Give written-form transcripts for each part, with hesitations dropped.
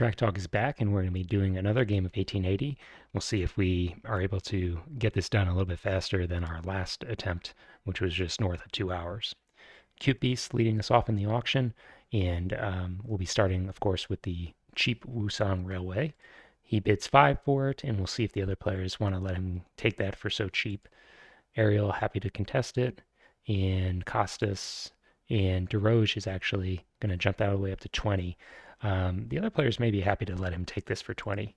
Track Talk is back, and we're going to be doing another game of 1880. We'll see if we are able to get this done a little bit faster than our last attempt, which was just north of 2 hours. Cute Beast leading us off in the auction, and we'll be starting, of course, with the cheap Wusong Railway. He bids 5 for it, and we'll see if the other players want to let him take that for so cheap. Ariel happy to contest it, and Costas and DeRoge is actually going to jump that all the way up to 20. The other players may be happy to let him take this for 20.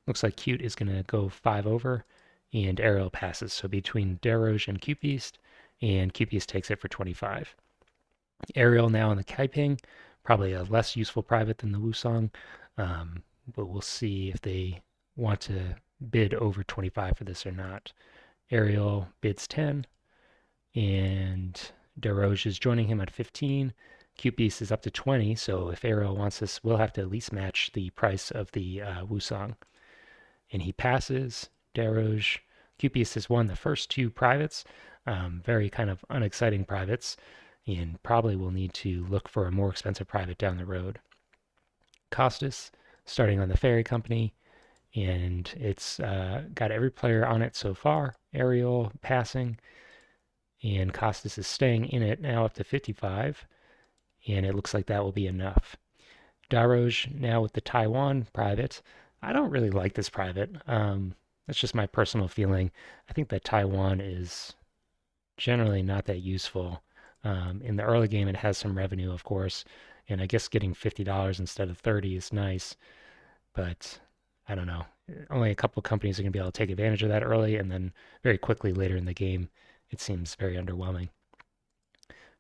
Looks like Cute is going to go 5 over, and Ariel passes. So between DeRoge and Cute Beast, and Cute Beast takes it for 25. Ariel now in the Kaiping, probably a less useful private than the Wusong, but we'll see if they want to bid over 25 for this or not. Ariel bids 10, and DeRoge is joining him at 15. Cute Beast is up to 20, so if Ariel wants this, we'll have to at least match the price of the Wusong. And he passes. DeRoge, Cute Beast has won the first 2 privates, very kind of unexciting privates, and probably will need to look for a more expensive private down the road. Costas, starting on the ferry company, and it's got every player on it so far. Ariel passing, and Costas is staying in it now up to 55, and it looks like that will be enough. Daroge now with the Taiwan private. I don't really like this private. That's just my personal feeling. I think that Taiwan is generally not that useful. In the early game, it has some revenue, of course, and I guess getting $50 instead of 30 is nice, but I don't know. Only a couple of companies are going to be able to take advantage of that early, and then very quickly later in the game, it seems very underwhelming.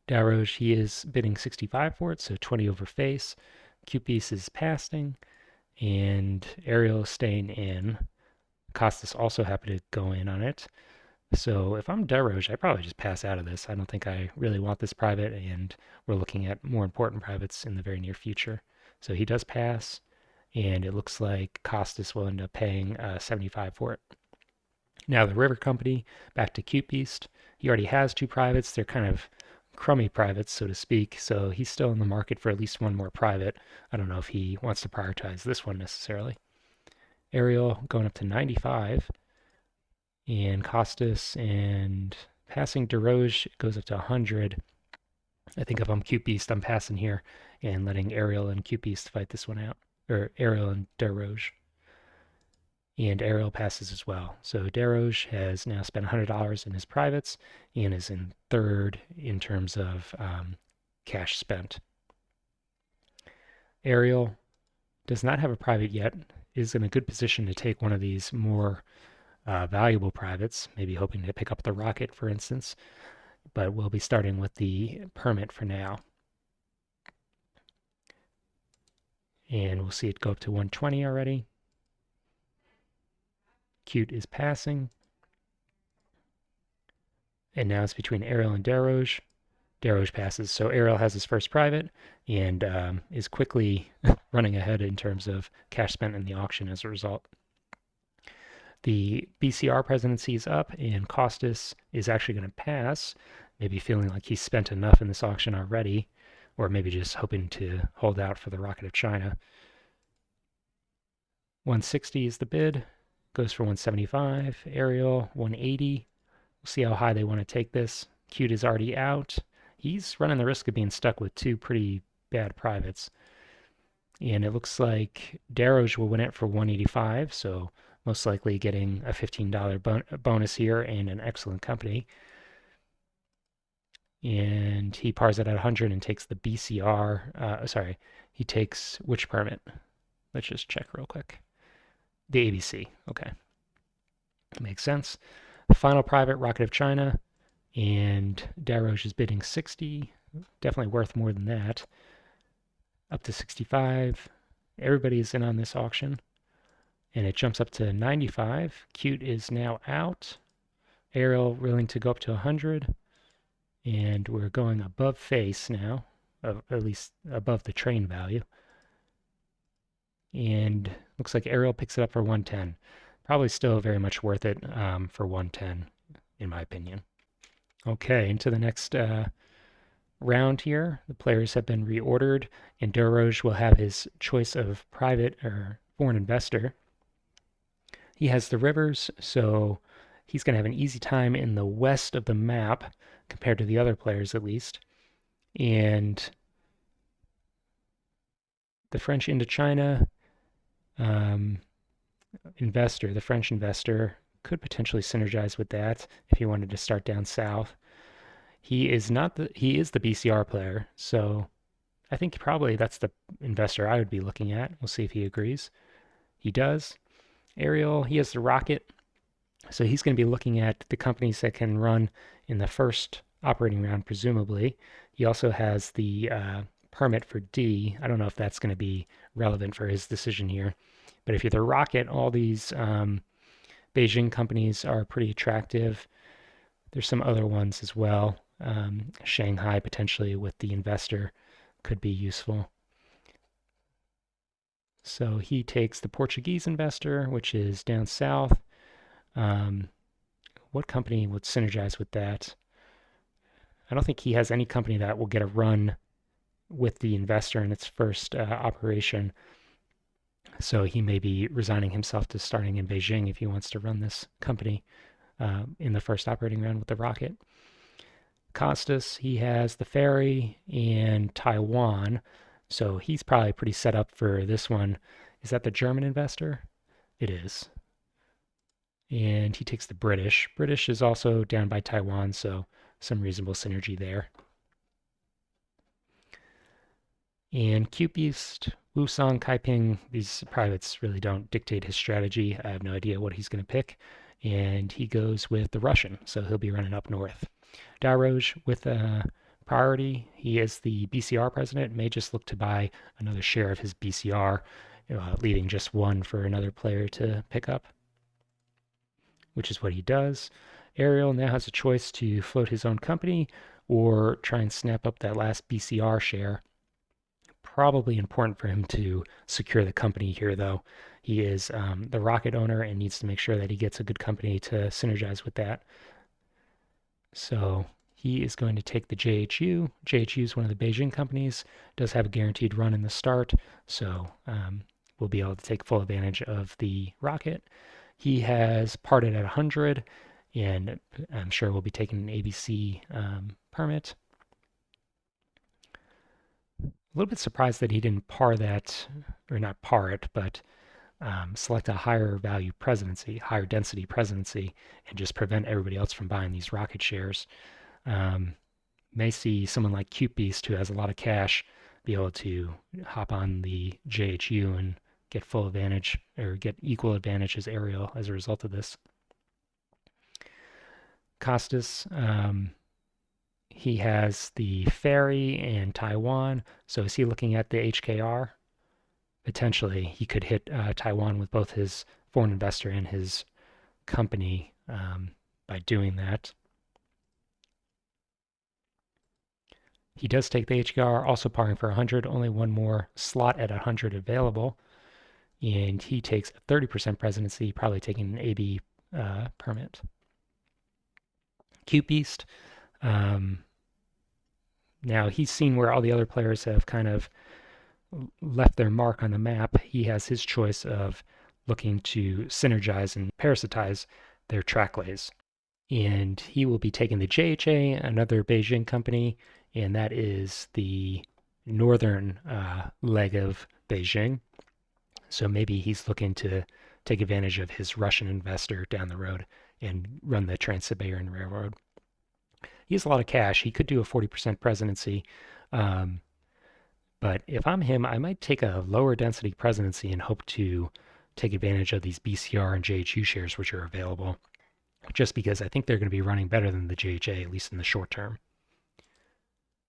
Daroge, he is bidding 65 for it, so 20 over face. Cute Beast is passing, and Ariel is staying in. Costas also happy to go in on it. So if I'm Daroge, I probably just pass out of this. I don't think I really want this private, and we're looking at more important privates in the very near future. So he does pass, and it looks like Costas will end up paying 75 for it. Now the River Company, back to Cute Beast. He already has 2 privates. They're kind of crummy privates, so to speak, so he's still in the market for at least one more private. I don't know if he wants to prioritize this one necessarily. Ariel going up to 95, and Costas and passing DeRoge goes up to 100. I think if I'm Cute Beast, I'm passing here and letting Ariel and Cute Beast fight this one out, or Ariel and DeRoge. And Ariel passes as well. So DeRoge has now spent $100 in his privates and is in third in terms of cash spent. Ariel does not have a private yet, is in a good position to take one of these more valuable privates, maybe hoping to pick up the rocket, for instance, but we'll be starting with the permit for now. And we'll see it go up to 120 already. Cute is passing. And now it's between Ariel and DeRoge. DeRoge passes. So Ariel has his first private and is quickly running ahead in terms of cash spent in the auction as a result. The BCR presidency is up, and Costas is actually going to pass, maybe feeling like he's spent enough in this auction already, or maybe just hoping to hold out for the Rocket of China. 160 is the bid, goes for 175. Ariel, 180. We'll see how high they want to take this. Cute is already out. He's running the risk of being stuck with 2 pretty bad privates. And it looks like DeRoge will win it for 185, so most likely getting a $15 bonus here and an excellent company. And he pars it at 100 and takes the BCR. He takes which permit? Let's just check real quick. The ABC. Okay. Makes sense. Final private, Rocket of China, and DeRoge is bidding 60. Definitely worth more than that. Up to 65. Everybody's in on this auction. And it jumps up to 95. Cute is now out. Ariel willing to go up to 100. And we're going above face now, at least above the train value. And looks like Ariel picks it up for 110. Probably still very much worth it for 110, in my opinion. Okay, into the next round here. The players have been reordered, and Daroj will have his choice of private or foreign investor. He has the rivers, so he's going to have an easy time in the west of the map compared to the other players, at least. And the French Indochina um, investor, the French investor, could potentially synergize with that if he wanted to start down south. He is the BCR player, so I think probably that's the investor I would be looking at. We'll see if he agrees. He does. Ariel, he has the rocket, so he's going to be looking at the companies that can run in the first operating round, presumably. He also has the permit for D. I don't know if that's going to be relevant for his decision here. But if you're the rocket, all these Beijing companies are pretty attractive. There's some other ones as well. Shanghai potentially with the investor could be useful. So he takes the Portuguese investor, which is down south. Um, what company would synergize with that? I don't think he has any company that will get a run with the investor in its first operation. So he may be resigning himself to starting in Beijing if he wants to run this company in the first operating round with the rocket. Costas, he has the ferry and Taiwan. So he's probably pretty set up for this one. Is that the German investor? It is. And he takes the British. British is also down by Taiwan, so some reasonable synergy there. And Cube Beast, Wusong, Kaiping, these privates really don't dictate his strategy. I have no idea what he's going to pick. And he goes with the Russian, so he'll be running up north. Daroj with a priority. He is the BCR president, may just look to buy another share of his BCR, leaving just one for another player to pick up, which is what he does. Ariel now has a choice to float his own company or try and snap up that last BCR share. Probably important for him to secure the company here, though. He is the rocket owner and needs to make sure that he gets a good company to synergize with that. So he is going to take the JHU. JHU is one of the Beijing companies, does have a guaranteed run in the start, so we'll be able to take full advantage of the rocket. He has parted at 100, and I'm sure we'll be taking an ABC permit. A little bit surprised that he didn't par that, or not par it, but select a higher value presidency, higher density presidency, and just prevent everybody else from buying these rocket shares. May see someone like Cute Beast, who has a lot of cash, be able to hop on the JHU and get full advantage or get equal advantage as Ariel as a result of this. Costas, he has the ferry in Taiwan. So is he looking at the HKR? Potentially, he could hit Taiwan with both his foreign investor and his company by doing that. He does take the HKR, also parring for 100, only one more slot at 100 available. And he takes a 30% presidency, probably taking an AB permit. Cute Beast. Now he's seen where all the other players have kind of left their mark on the map. He has his choice of looking to synergize and parasitize their tracklays. And he will be taking the JHA, another Beijing company, and that is the northern leg of Beijing. So maybe he's looking to take advantage of his Russian investor down the road and run the Trans-Siberian Railroad. He has a lot of cash. He could do a 40% presidency. But if I'm him, I might take a lower density presidency and hope to take advantage of these BCR and JHU shares which are available, just because I think they're going to be running better than the JHA, at least in the short term.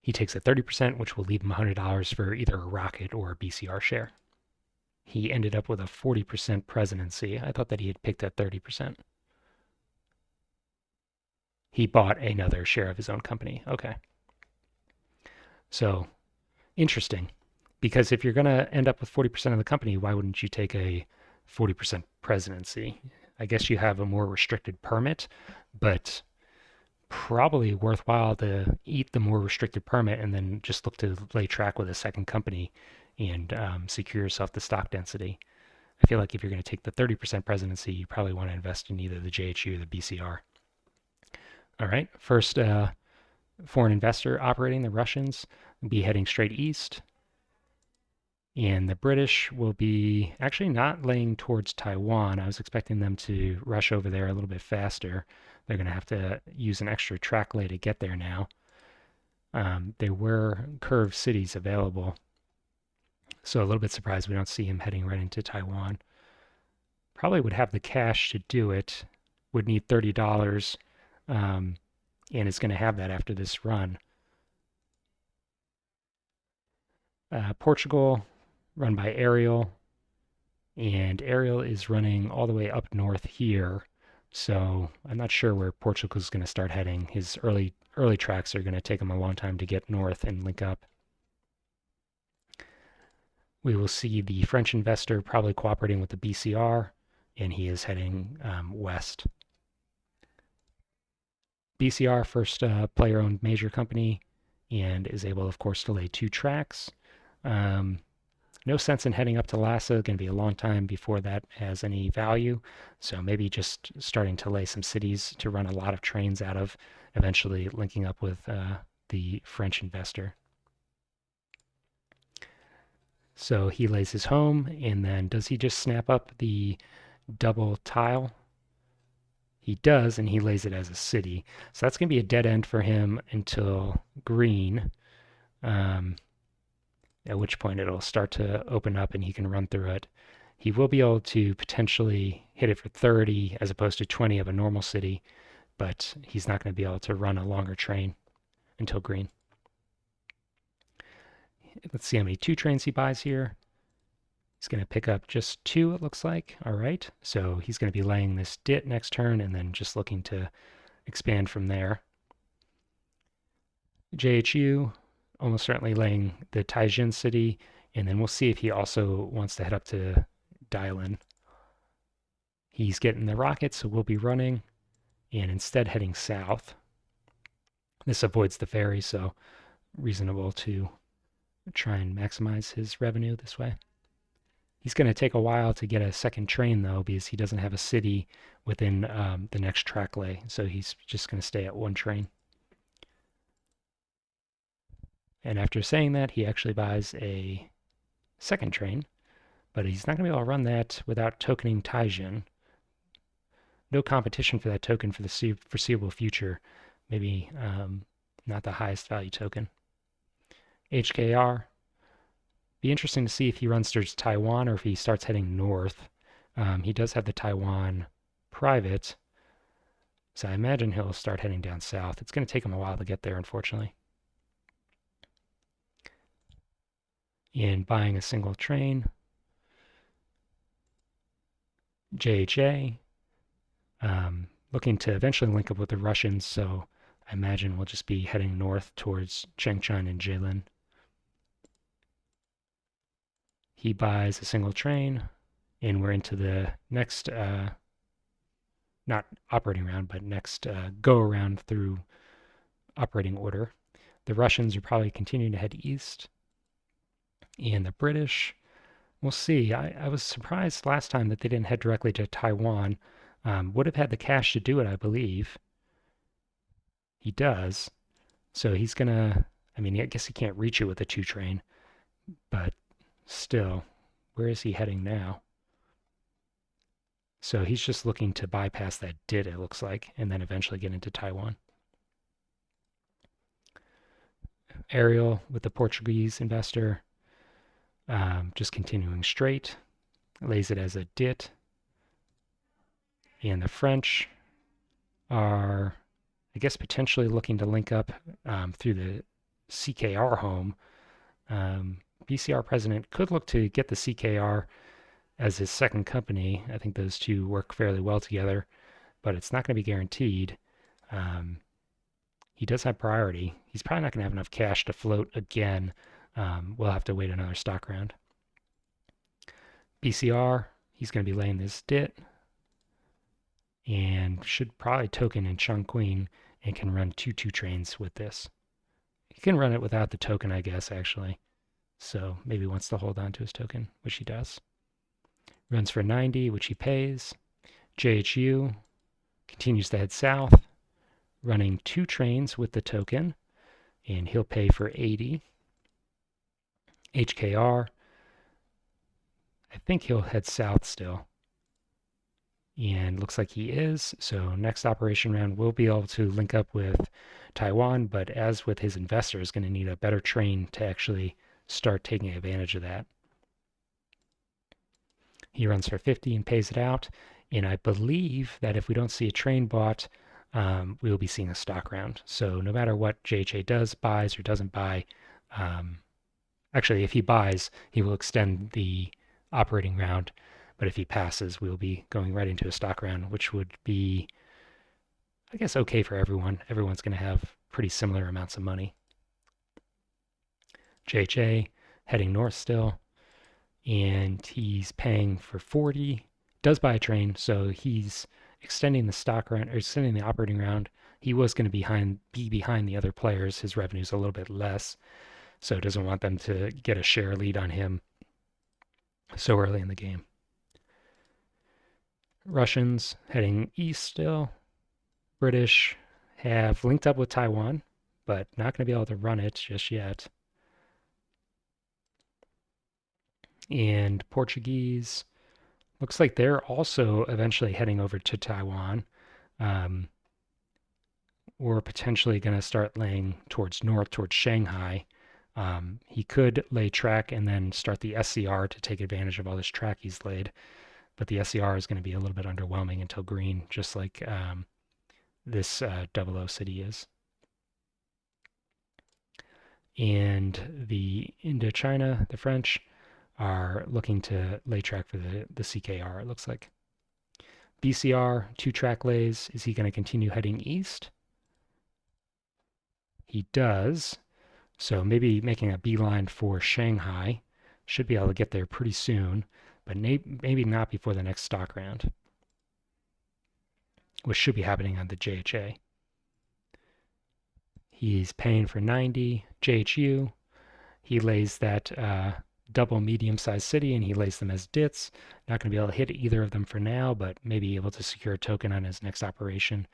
He takes a 30%, which will leave him $100 for either a rocket or a BCR share. He ended up with a 40% presidency. I thought that he had picked at 30%. He bought another share of his own company. Okay. So interesting, because if you're going to end up with 40% of the company, why wouldn't you take a 40% presidency? I guess you have a more restricted permit, but probably worthwhile to eat the more restricted permit and then just look to lay track with a second company and secure yourself the stock density. I feel like if you're going to take the 30% presidency, you probably want to invest in either the JHU or the BCR. All right, first foreign investor operating, the Russians, will be heading straight east. And the British will be actually not laying towards Taiwan. I was expecting them to rush over there a little bit faster. They're going to have to use an extra track lay to get there now. There were curved cities available, so a little bit surprised we don't see him heading right into Taiwan. Probably would have the cash to do it, would need $30, and is going to have that after this run. Portugal, run by Ariel, and Ariel is running all the way up north here. So I'm not sure where Portugal's going to start heading. His early tracks are going to take him a long time to get north and link up. We will see the French investor probably cooperating with the BCR, and he is heading west. BCR, first player-owned major company, and is able, of course, to lay 2 tracks. No sense in heading up to Lhasa. Going to be a long time before that has any value. So maybe just starting to lay some cities to run a lot of trains out of, eventually linking up with the French investor. So he lays his home, and then does he just snap up the double tile? He does, and he lays it as a city. So that's going to be a dead end for him until green. At which point it'll start to open up and he can run through it. He will be able to potentially hit it for 30 as opposed to 20 of a normal city, but he's not going to be able to run a longer train until green. Let's see how many 2 trains he buys here. He's going to pick up just 2, it looks like. All right, so he's going to be laying this DIT next turn and then just looking to expand from there. JHU, almost certainly laying the Taijin city, and then we'll see if he also wants to head up to Dailan. He's getting the rocket, so we'll be running, and instead heading south. This avoids the ferry, so reasonable to try and maximize his revenue this way. He's going to take a while to get a second train, though, because he doesn't have a city within the next track lay, so he's just going to stay at 1 train. And after saying that, he actually buys a second train, but he's not going to be able to run that without tokening Taijin. No competition for that token for the foreseeable future. Maybe not the highest value token. HKR. Be interesting to see if he runs towards Taiwan or if he starts heading north. He does have the Taiwan private, so I imagine he'll start heading down south. It's going to take him a while to get there, unfortunately. In buying a single train, JHA, looking to eventually link up with the Russians, so I imagine we'll just be heading north towards Chengchun and Jilin. He buys a single train, and we're into the next, not operating round, but next go around through operating order. The Russians are probably continuing to head east, and the British, we'll see. I was surprised last time that they didn't head directly to Taiwan. Would have had the cash to do it, I believe. He does. So he's going to, I mean, I guess he can't reach it with a 2 train, but still, where is he heading now? So he's just looking to bypass that DIT, it looks like, and then eventually get into Taiwan. Ariel with the Portuguese investor, just continuing straight, lays it as a DIT. And the French are, I guess, potentially looking to link up through the CKR home. BCR president could look to get the CKR as his second company. I think those two work fairly well together, but it's not going to be guaranteed. He does have priority. He's probably not going to have enough cash to float again. We'll have to wait another stock round. BCR, he's going to be laying this DIT and should probably token in Chongqing and can run 2-2 trains with this. He can run it without the token, I guess, actually. So maybe wants to hold on to his token, which he does. Runs for 90, which he pays. JHU continues to head south, running 2 trains with the token, and he'll pay for 80. HKR, I think he'll head south still. And looks like he is. So next operation round, we'll be able to link up with Taiwan, but as with his investor, is going to need a better train to actually start taking advantage of that. He runs for 50 and pays it out. And I believe that if we don't see a train bought, we'll be seeing a stock round. So no matter what JHA does, buys or doesn't buy, actually, if he buys, he will extend the operating round. But if he passes, we'll be going right into a stock round, which would be, I guess, okay for everyone. Everyone's going to have pretty similar amounts of money. JHA heading north still, and he's paying for 40. Does buy a train, so he's extending the stock round or extending the operating round. He was going to be behind the other players. His revenue's a little bit less, so doesn't want them to get a share lead on him so early in the game. Russians heading east still. British have linked up with Taiwan, but not going to be able to run it just yet. And Portuguese, looks like they're also eventually heading over to Taiwan, or potentially going to start laying towards north, towards Shanghai. He could lay track and then start the SCR to take advantage of all this track he's laid. But the SCR is going to be a little bit underwhelming until green, just like this 00 city is. And the Indochina, the French, are looking to lay track for the CKR, it looks like. BCR, 2 track lays. Is he going to continue heading east? He does. So maybe making a beeline for Shanghai. Should be able to get there pretty soon, but maybe not before the next stock round, which should be happening on the JHA. He's paying for 90. JHU, he lays that double medium-sized city, and he lays them as DITs. Not going to be able to hit either of them for now, but maybe able to secure a token on his next operation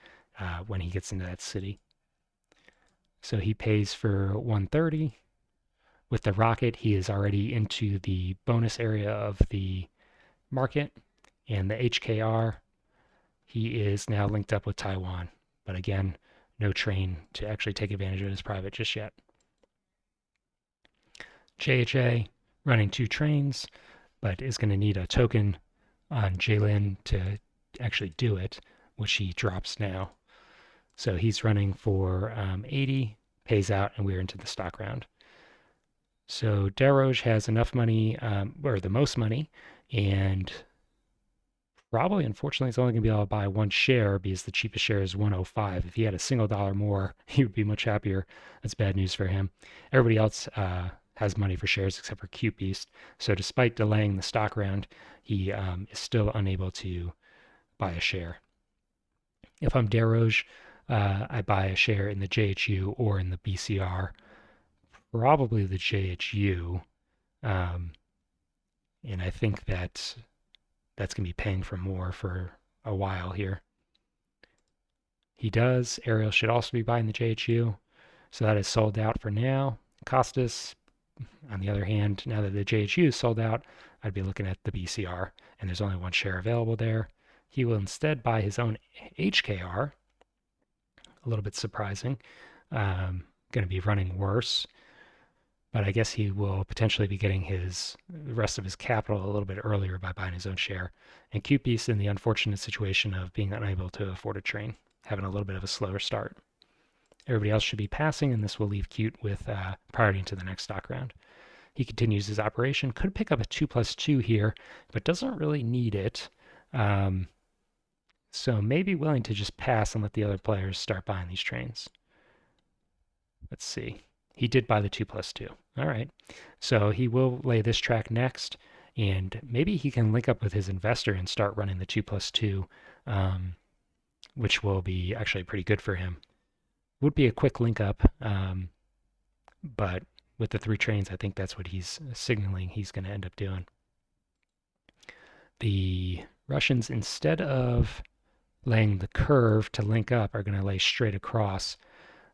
when he gets into that city. So he pays for 130. With the rocket, he is already into the bonus area of the market, and the HKR, he is now linked up with Taiwan. But again, no train to actually take advantage of his private just yet. JHA running 2 trains, but is going to need a token on Jilin to actually do it, which he drops now. So he's running for 80, pays out, and we're into the stock round. So Daroj has enough money, or the most money, and probably, unfortunately, it's only going to be able to buy 1 share because the cheapest share is 105. If he had a single dollar more, he would be much happier. That's bad news for him. Everybody else has money for shares except for Cute Beast. So despite delaying the stock round, he is still unable to buy a share. If I'm Daroj, I buy a share in the JHU or in the BCR, probably the JHU, and I think that's going to be paying for more for a while here. He does. Ariel should also be buying the JHU, so that is sold out for now. Costas, on the other hand, now that the JHU is sold out, I'd be looking at the BCR, and there's only 1 share available there. He will instead buy his own HKR, a little bit surprising. Going to be running worse, but I guess he will potentially be getting the rest of his capital a little bit earlier by buying his own share. And Cute Beast in the unfortunate situation of being unable to afford a train, having a little bit of a slower start. Everybody else should be passing, and this will leave Cute with priority into the next stock round. He continues his operation, could pick up a 2+2 here, but doesn't really need it. So maybe willing to just pass and let the other players start buying these trains. Let's see. He did buy the 2+2. All right. So he will lay this track next, and maybe he can link up with his investor and start running the 2+2, which will be actually pretty good for him. Would be a quick link up, but with the 3 trains, I think that's what he's signaling he's going to end up doing. The Russians, instead of laying the curve to link up, are going to lay straight across.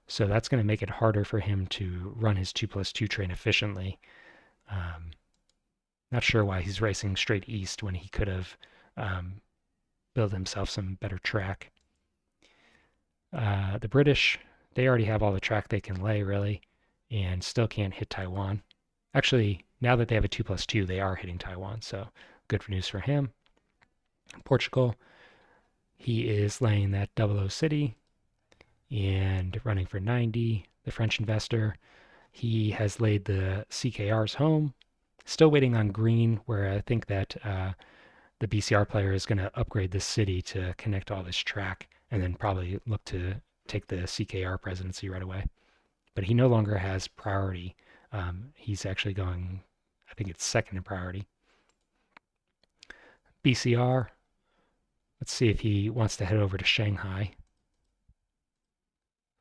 So that's going to make it harder for him to run his 2+2 train efficiently. Um, Not sure why he's racing straight east when he could have built himself some better track. The British, they already have all the track they can lay, really, and still can't hit Taiwan. Actually, now that they have a 2+2, they are hitting Taiwan, so good news for him. Portugal, he is laying that 00 city and running for 90. The French investor, he has laid the CKR's home. Still waiting on green, where I think that the BCR player is going to upgrade this city to connect all this track and then probably look to take the CKR presidency right away. But he no longer has priority. He's actually going, I think it's second in priority. BCR, let's see if he wants to head over to Shanghai.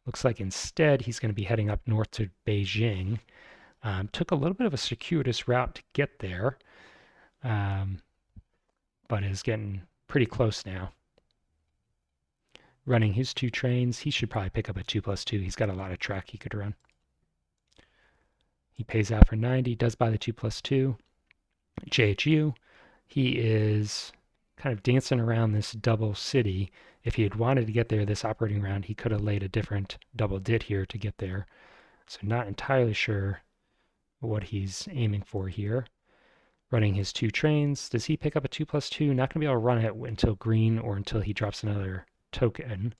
Looks like instead he's going to be heading up north to Beijing. Took a little bit of a circuitous route to get there, but is getting pretty close now. Running his 2 trains, he should probably pick up a 2+2. He's got a lot of track he could run. He pays out for 90, does buy the 2+2. JHU, he is kind of dancing around this double city. If he had wanted to get there this operating round, he could have laid a different double dit here to get there. So not entirely sure what he's aiming for here. Running his 2 trains, does he pick up a 2+2? Not going to be able to run it until green or until he drops another token.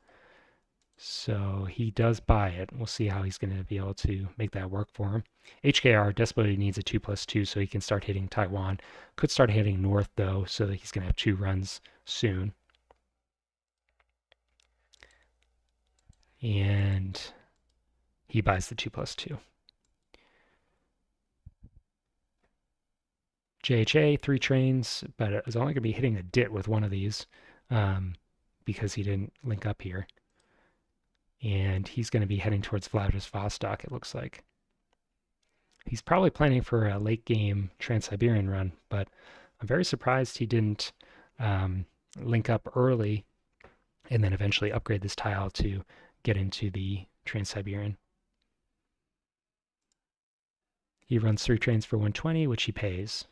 So he does buy it. We'll see how he's going to be able to make that work for him. HKR desperately needs a 2+2 so he can start hitting Taiwan. Could start hitting north though, so that he's going to have 2 runs soon. And he buys the 2+2. JHA, 3 trains, but it was only going to be hitting a dit with one of these because he didn't link up here. And he's going to be heading towards Vladivostok, it looks like. He's probably planning for a late game Trans-Siberian run, but I'm very surprised he didn't link up early and then eventually upgrade this tile to get into the Trans-Siberian. He runs 3 trains for 120, which he pays.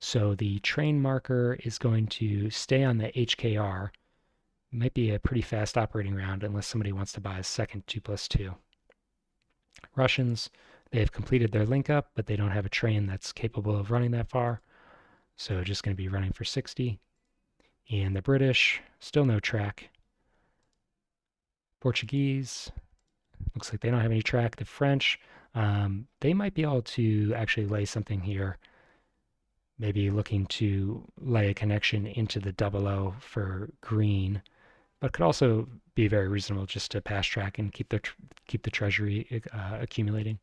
So the train marker is going to stay on the HKR. Might be a pretty fast operating round unless somebody wants to buy a second 2+2. Russians, they have completed their link up, but they don't have a train that's capable of running that far. So just going to be running for 60. And the British, still no track. Portuguese, looks like they don't have any track. The French, they might be able to actually lay something here. Maybe looking to lay a connection into the 00 for green, but could also be very reasonable just to pass track and keep the treasury accumulating.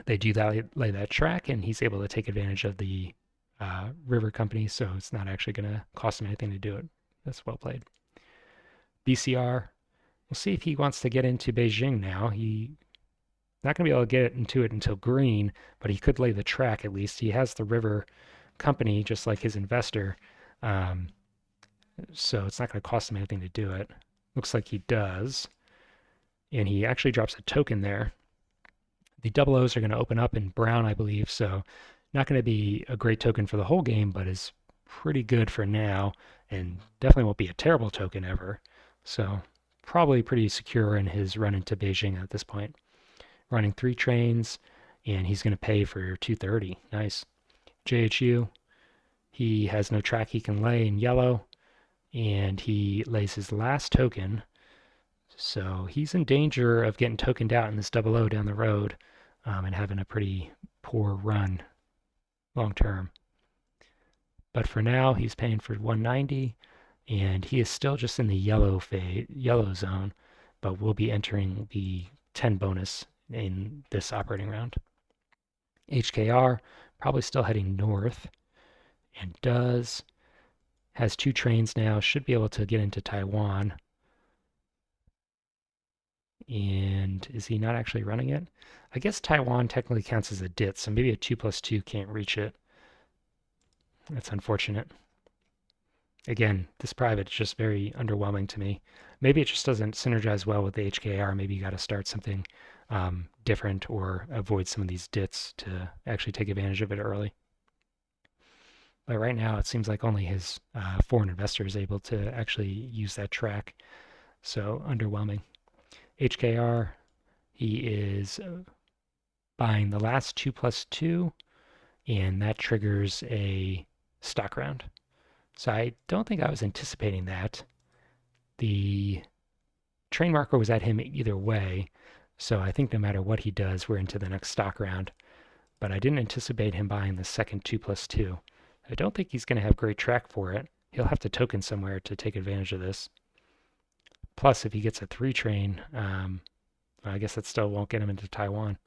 They do lay that track, and he's able to take advantage of the river company, so it's not actually going to cost him anything to do it. That's well played. BCR, we'll see if he wants to get into Beijing now. He's not going to be able to get into it until green, but he could lay the track at least. He has the river company, just like his investor, so it's not going to cost him anything to do it. Looks like he does, and he actually drops a token there. The 00s are going to open up in brown, I believe, so not going to be a great token for the whole game, but is pretty good for now, and definitely won't be a terrible token ever. So probably pretty secure in his run into Beijing at this point. Running 3 trains, and he's going to pay for 230. Nice. JHU, he has no track he can lay in yellow, and he lays his last token. So he's in danger of getting tokened out in this 00 down the road and having a pretty poor run long term. But for now, he's paying for 190, and he is still just in the yellow zone, but will be entering the 10 bonus in this operating round. HKR probably still heading north, and does Has 2 trains now, should be able to get into Taiwan. And is he not actually running it? I guess Taiwan technically counts as a DIT, so maybe a 2+2 can't reach it. That's unfortunate. Again, this private is just very underwhelming to me. Maybe it just doesn't synergize well with the HKR. Maybe you got to start something different or avoid some of these DITs to actually take advantage of it early. But right now, it seems like only his foreign investor is able to actually use that track. So underwhelming. HKR, he is buying the last 2+2, and that triggers a stock round. So I don't think I was anticipating that. The train marker was at him either way, so I think no matter what he does, we're into the next stock round. But I didn't anticipate him buying the second 2+2. I don't think he's going to have great track for it. He'll have to token somewhere to take advantage of this. Plus, if he gets a 3 train, I guess that still won't get him into Taiwan,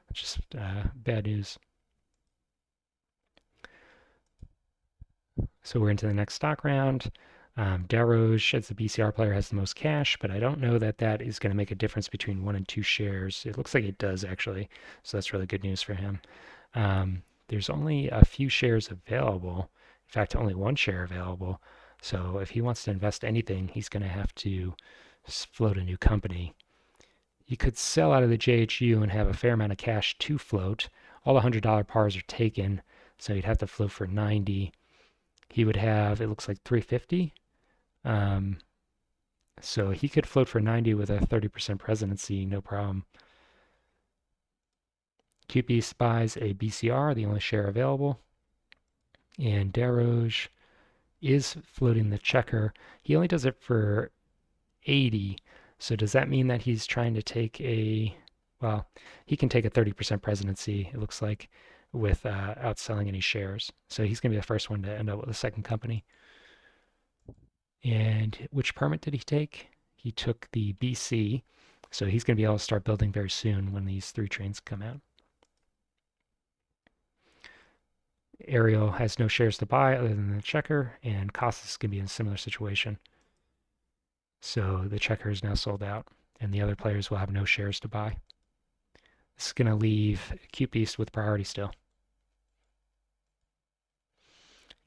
which is bad news. So we're into the next stock round. Daroge, as the BCR player, has the most cash, but I don't know that that is going to make a difference between 1 and 2 shares. It looks like it does, actually, so that's really good news for him. There's only a few shares available. In fact, only 1 share available. So if he wants to invest anything, he's going to have to float a new company. You could sell out of the JHU and have a fair amount of cash to float. All the $100 pars are taken, so you'd have to float for 90. He would have, it looks like 350. So he could float for 90 with a 30% presidency, no problem. QP buys a BCR, the only share available. And Daroge is floating the checker. He only does it for 80. So does that mean that he's trying to take well, he can take a 30% presidency, it looks like, without selling any shares. So he's going to be the first one to end up with a second company. And which permit did he take? He took the BC. So he's going to be able to start building very soon when these 3 trains come out. Ariel has no shares to buy other than the checker, and Costas can be in a similar situation. So the checker is now sold out, and the other players will have no shares to buy. This is going to leave Cute Beast with priority still.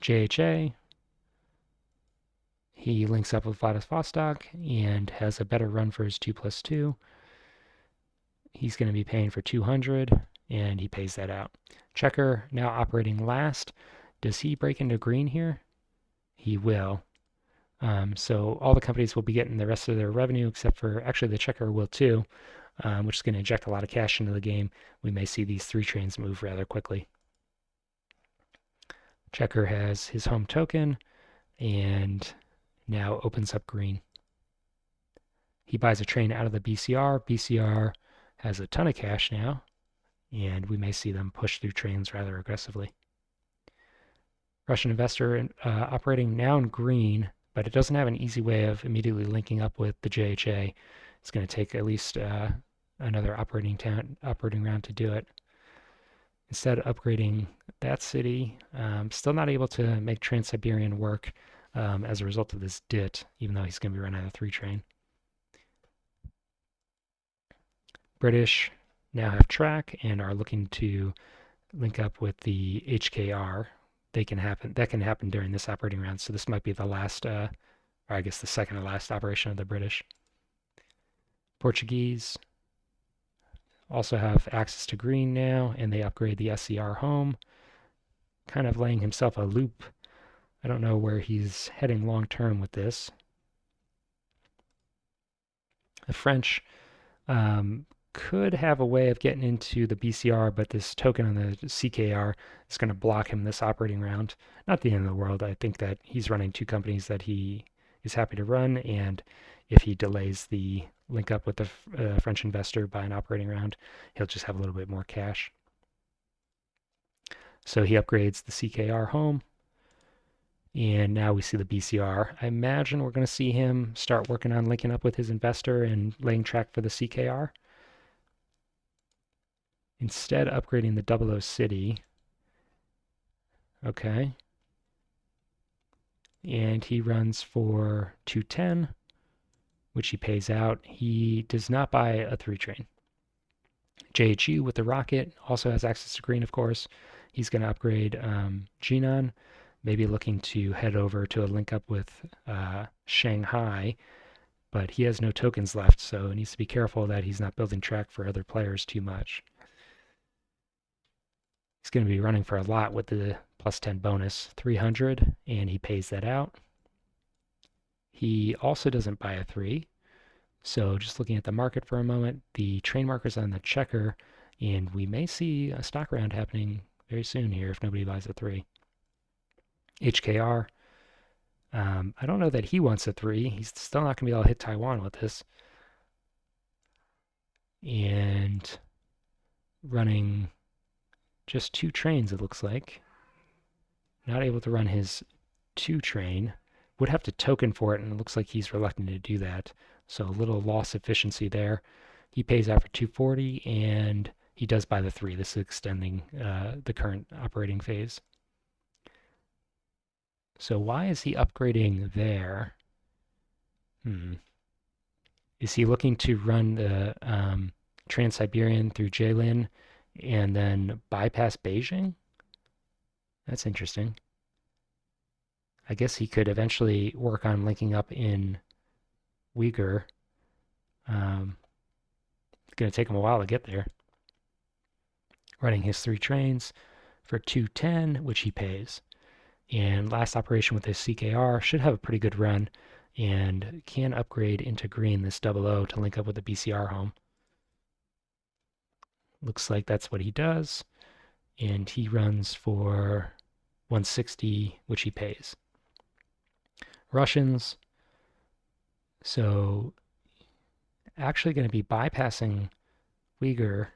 JHA, he links up with Vladivostok and has a better run for his 2+2. He's going to be paying for 200, and he pays that out. Checker now operating last. Does he break into green here? He will. So all the companies will be getting the rest of their revenue, except for actually the checker will too, which is going to inject a lot of cash into the game. We may see these 3 trains move rather quickly. Checker has his home token and now opens up green. He buys a train out of the BCR. BCR has a ton of cash now, and we may see them push through trains rather aggressively. Russian investor operating now in green, but it doesn't have an easy way of immediately linking up with the JHA. It's going to take at least another operating round to do it. Instead of upgrading that city, still not able to make Trans-Siberian work as a result of this DIT, even though he's going to be running out of 3 train. British now have track and are looking to link up with the HKR. That can happen during this operating round. So this might be the last, or I guess the second to last operation of the British. Portuguese also have access to green now, and they upgrade the SCR home, kind of laying himself a loop. I don't know where he's heading long term with this. The French could have a way of getting into the BCR, but this token on the CKR is going to block him this operating round. Not the end of the world. I think that he's running 2 companies that he is happy to run, and if he delays the link up with the French investor by an operating round, he'll just have a little bit more cash. So he upgrades the CKR home, and now we see the BCR. I imagine we're going to see him start working on linking up with his investor and laying track for the CKR. Instead, upgrading the 00 city. Okay. and he runs for 210, which he pays out. He does not buy a 3 train. JHU with the rocket also has access to green, of course. He's going to upgrade Jinan, maybe looking to head over to a link up with Shanghai, but he has no tokens left, so he needs to be careful that he's not building track for other players too much. He's going to be running for a lot with the plus 10 bonus, 300, and he pays that out. He also doesn't buy a 3, so just looking at the market for a moment, the train marker's on the checker, and we may see a stock round happening very soon here if nobody buys a 3. HKR, I don't know that he wants a 3. He's still not going to be able to hit Taiwan with this. And running just 2 trains, it looks like. Not able to run his 2 train. Would have to token for it, and it looks like he's reluctant to do that. So a little loss efficiency there. He pays out for 240, and he does buy the 3. This is extending the current operating phase. So why is he upgrading there? Is he looking to run the Trans-Siberian through Jilin and then bypass Beijing? That's interesting. I guess he could eventually work on linking up in Uyghur. It's going to take him a while to get there. Running his 3 trains for 210, which he pays. And last operation with his CKR should have a pretty good run and can upgrade into green this 00 to link up with the BCR home. Looks like that's what he does. And he runs for 160, which he pays. Russians, so actually going to be bypassing Uyghur.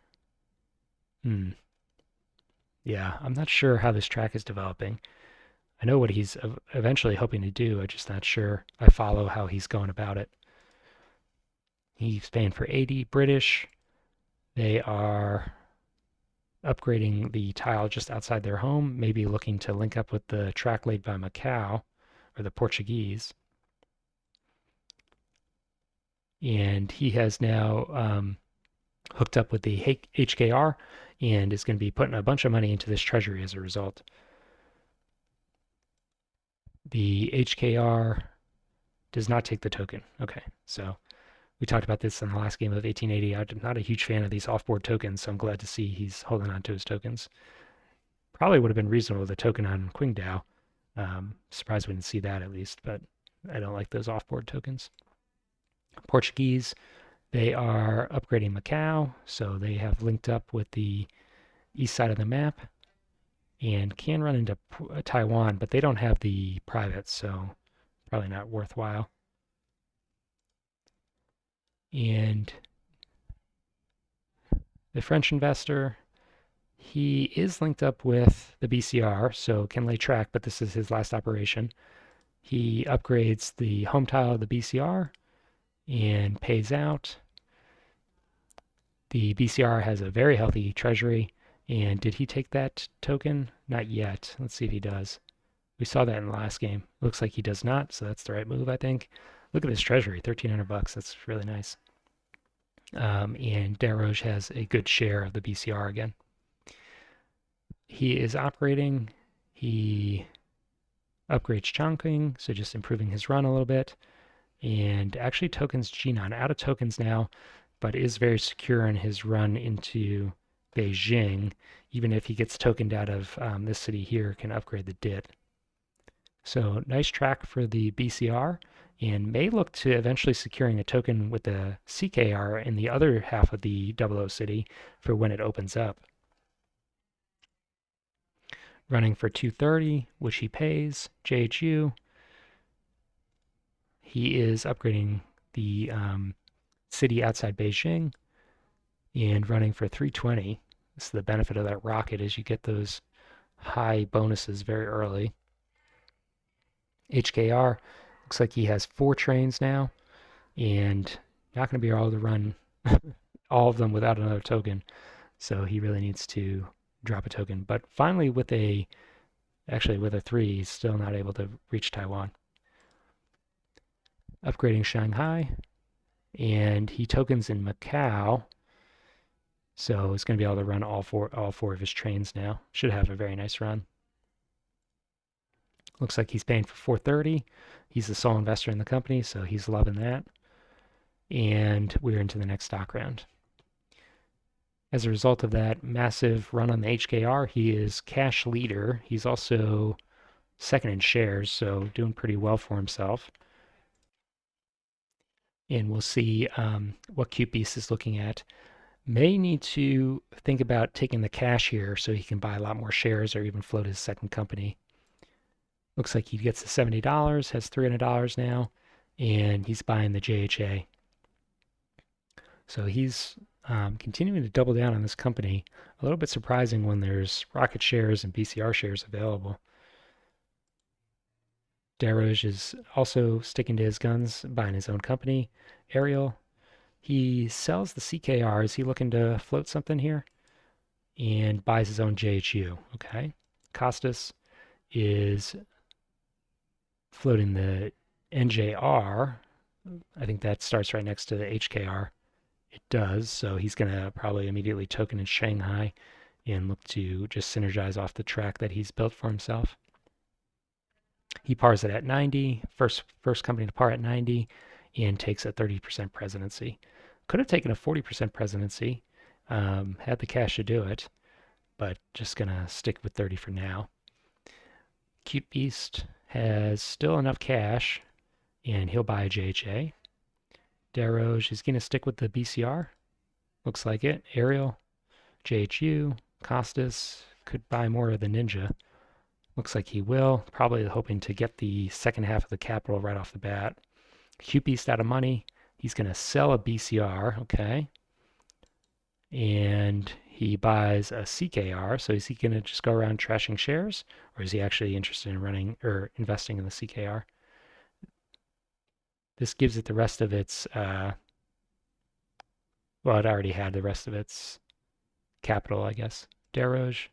Yeah, I'm not sure how this track is developing. I know what he's eventually hoping to do. I'm just not sure I follow how he's going about it. He's paying for 80 British. They are upgrading the tile just outside their home, maybe looking to link up with the track laid by Macau or the Portuguese. And he has now hooked up with the HKR and is going to be putting a bunch of money into this treasury as a result. The HKR does not take the token. Okay, so we talked about this in the last game of 1880. I'm not a huge fan of these off-board tokens, so I'm glad to see he's holding on to his tokens. Probably would have been reasonable with the token on Qingdao. Surprised we didn't see that at least, but I don't like those off-board tokens. Portuguese, they are upgrading Macau, so they have linked up with the east side of the map and can run into Taiwan, but they don't have the privates, so probably not worthwhile. And the French investor, he is linked up with the BCR, so can lay track, but this is his last operation. He upgrades the home tile of the BCR and pays out. The BCR has a very healthy treasury. And did he take that token? Not yet. Let's see if he does. We saw that in the last game. Looks like he does not, so that's the right move, I think. Look at his treasury, 1,300 bucks. That's really nice. And Daroge has a good share of the BCR again. He is operating. He upgrades Chongqing, so just improving his run a little bit. And actually tokens Jinan out of tokens now, but is very secure in his run into Beijing. Even if he gets tokened out of this city here, can upgrade the DIT. So nice track for the BCR, and may look to eventually securing a token with the CKR in the other half of the 00 city for when it opens up. Running for 230, which he pays. JHU, he is upgrading the city outside Beijing and running for 320. This is the benefit of that rocket, is you get those high bonuses very early. HKR, looks like he has 4 trains now, and not going to be able to run all of them without another token, so he really needs to drop a token. But finally, with a Actually, with a 3, he's still not able to reach Taiwan. Upgrading Shanghai, and he tokens in Macau, so he's going to be able to run all four of his trains now. Should have a very nice run. Looks like he's paying for 430. He's the sole investor in the company, so he's loving that. And we're into the next stock round. As a result of that massive run on the HKR, he is cash leader. He's also second in shares, so doing pretty well for himself. And we'll see what CuteBeast is looking at. May need to think about taking the cash here so he can buy a lot more shares or even float his second company. Looks like he gets the $70, has $300 now, and he's buying the JHA. So he's continuing to double down on this company. A little bit surprising when there's rocket shares and BCR shares available. Daroj is also sticking to his guns, buying his own company. Ariel, he sells the CKR. Is he looking to float something here? And buys his own JHU. Okay. Costas is floating the NJR. I think that starts right next to the HKR. It does, so he's going to probably immediately token in Shanghai and look to just synergize off the track that he's built for himself. He pars it at 90, first company to par at 90, and takes a 30% presidency. Could have taken a 40% presidency, had the cash to do it, but just going to stick with 30 for now. CuteBeast has still enough cash, and he'll buy a JHA. Daroj is going to stick with the BCR. Looks like it. Ariel, JHU, Costas could buy more of the Ninja. Looks like he will. Probably hoping to get the second half of the capital right off the bat. CuteBeast out of money. He's going to sell a BCR, okay. And he buys a CKR. So is he going to just go around trashing shares? Or is he actually interested in running or investing in the CKR? This gives it the rest of its, well, it already had the rest of its capital, I guess. Daroj,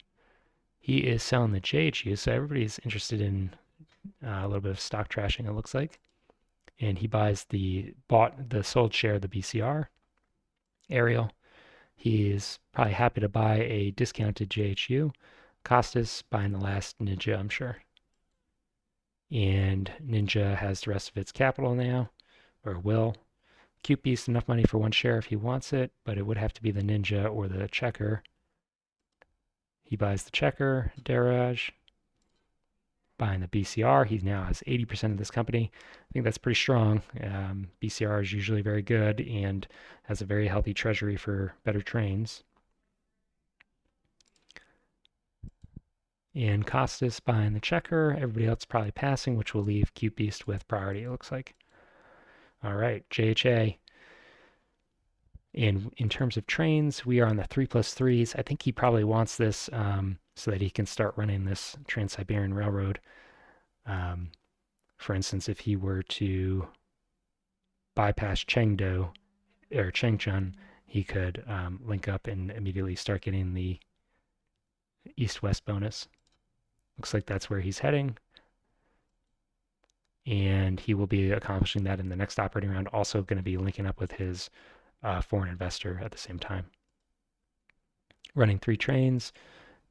he is selling the JHU, so everybody's interested in a little bit of stock trashing, it looks like. And he buys the sold share of the BCR. Ariel, he is probably happy to buy a discounted JHU. Costas buying the last Ninja, I'm sure. And Ninja has the rest of its capital now, or will. CuteBeast enough money for one share if he wants it, but it would have to be the Ninja or the Checker. He buys the Checker, Daraj, buying the BCR. He now has 80% of this company. I think that's pretty strong. BCR is usually very good and has a very healthy treasury for better trains. And Costas buying the Checker. Everybody else probably passing, which will leave CuteBeast with priority, it looks like. All right, JHA. And in terms of trains, we are on the 3+3s. I think he probably wants this so that he can start running this Trans-Siberian Railroad. For instance, if he were to bypass Chengdu or Chengchun, he could link up and immediately start getting the east-west bonus. Looks like that's where he's heading. And he will be accomplishing that in the next operating round. Also going to be linking up with his foreign investor at the same time. Running 3 trains,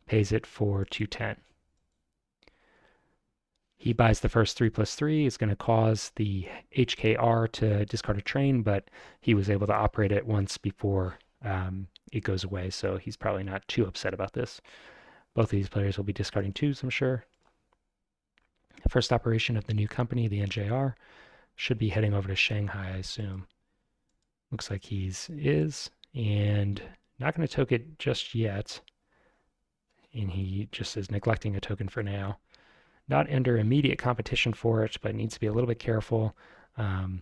pays it for 210. He buys the first 3+3. It's going to cause the HKR to discard a train, but he was able to operate it once before it goes away, so he's probably not too upset about this. Both of these players will be discarding 2s, I'm sure. First operation of the new company, the NJR, should be heading over to Shanghai, I assume. Looks like he's and not going to token it just yet. And he just is neglecting a token for now. Not under immediate competition for it, but needs to be a little bit careful. Well,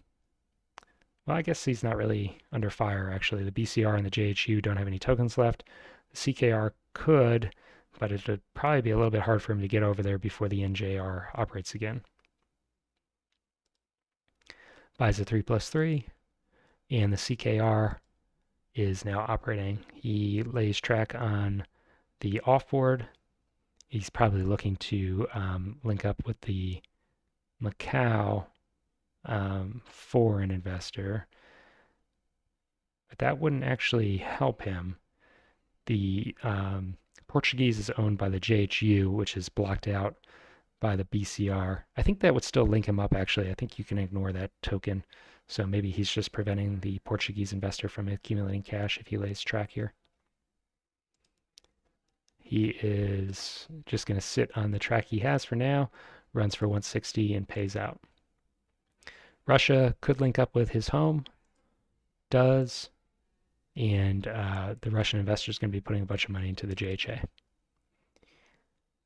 I guess he's not really under fire, actually. The BCR and the JHU don't have any tokens left. The CKR could, but it would probably be a little bit hard for him to get over there before the NJR operates again. Buys a 3+3, and the CKR is now operating. He lays track on the offboard, He's probably looking to link up with the Macau foreign investor, but that wouldn't actually help him. The Portuguese is owned by the JHU, which is blocked out by the BCR. I think that would still link him up, actually. I think you can ignore that token. So maybe he's just preventing the Portuguese investor from accumulating cash if he lays track here. He is just going to sit on the track he has for now, runs for 160 and pays out. Russia could link up with his home, does, and the Russian investor is going to be putting a bunch of money into the JHA.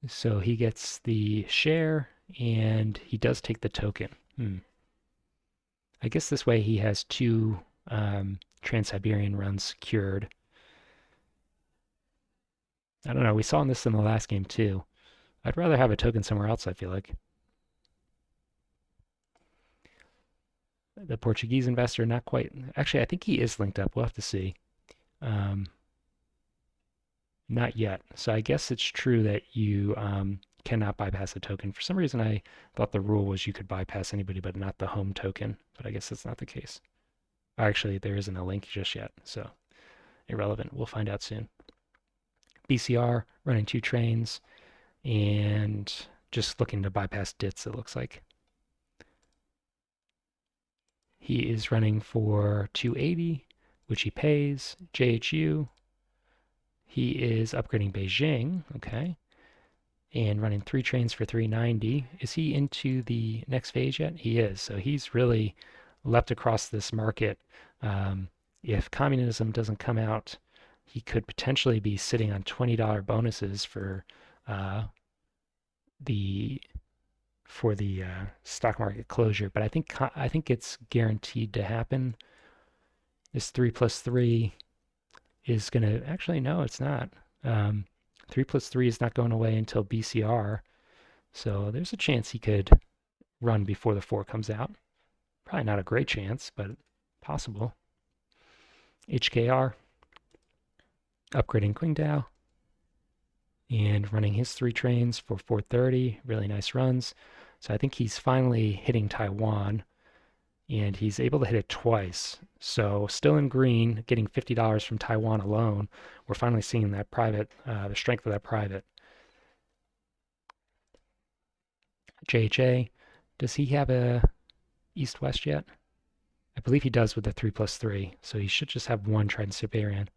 So he gets the share and he does take the token. I guess this way he has two Trans-Siberian runs secured. I don't know. We saw this in the last game too. I'd rather have a token somewhere else, I feel like. The Portuguese investor, not quite. Actually, I think he is linked up. We'll have to see. Not yet. So I guess it's true that you cannot bypass a token. For some reason, I thought the rule was you could bypass anybody, but not the home token. But I guess that's not the case. Actually, there isn't a link just yet, so irrelevant. We'll find out soon. BCR running two trains and just looking to bypass DITS, it looks like. He is running for 280, which he pays. JHU, he is upgrading Beijing, okay, and running three trains for 390. Is he into the next phase yet? He is. So he's really leapt across this market. If communism doesn't come out, he could potentially be sitting on $20 bonuses for the stock market closure. But I think it's guaranteed to happen. This 3+3 is going to actually no, it's not. 3+3 is not going away until BCR, so there's a chance he could run before the 4 comes out. Probably not a great chance, but possible. HKR upgrading Qingdao and running his 3 trains for 430. Really nice runs. So I think he's finally hitting Taiwan, and he's able to hit it twice. So still in green, getting $50 from Taiwan alone. We're finally seeing that private, the strength of that private. JHA, does he have a east-west yet? I believe he does with the 3+3, so he should just have one Trans-Siberian.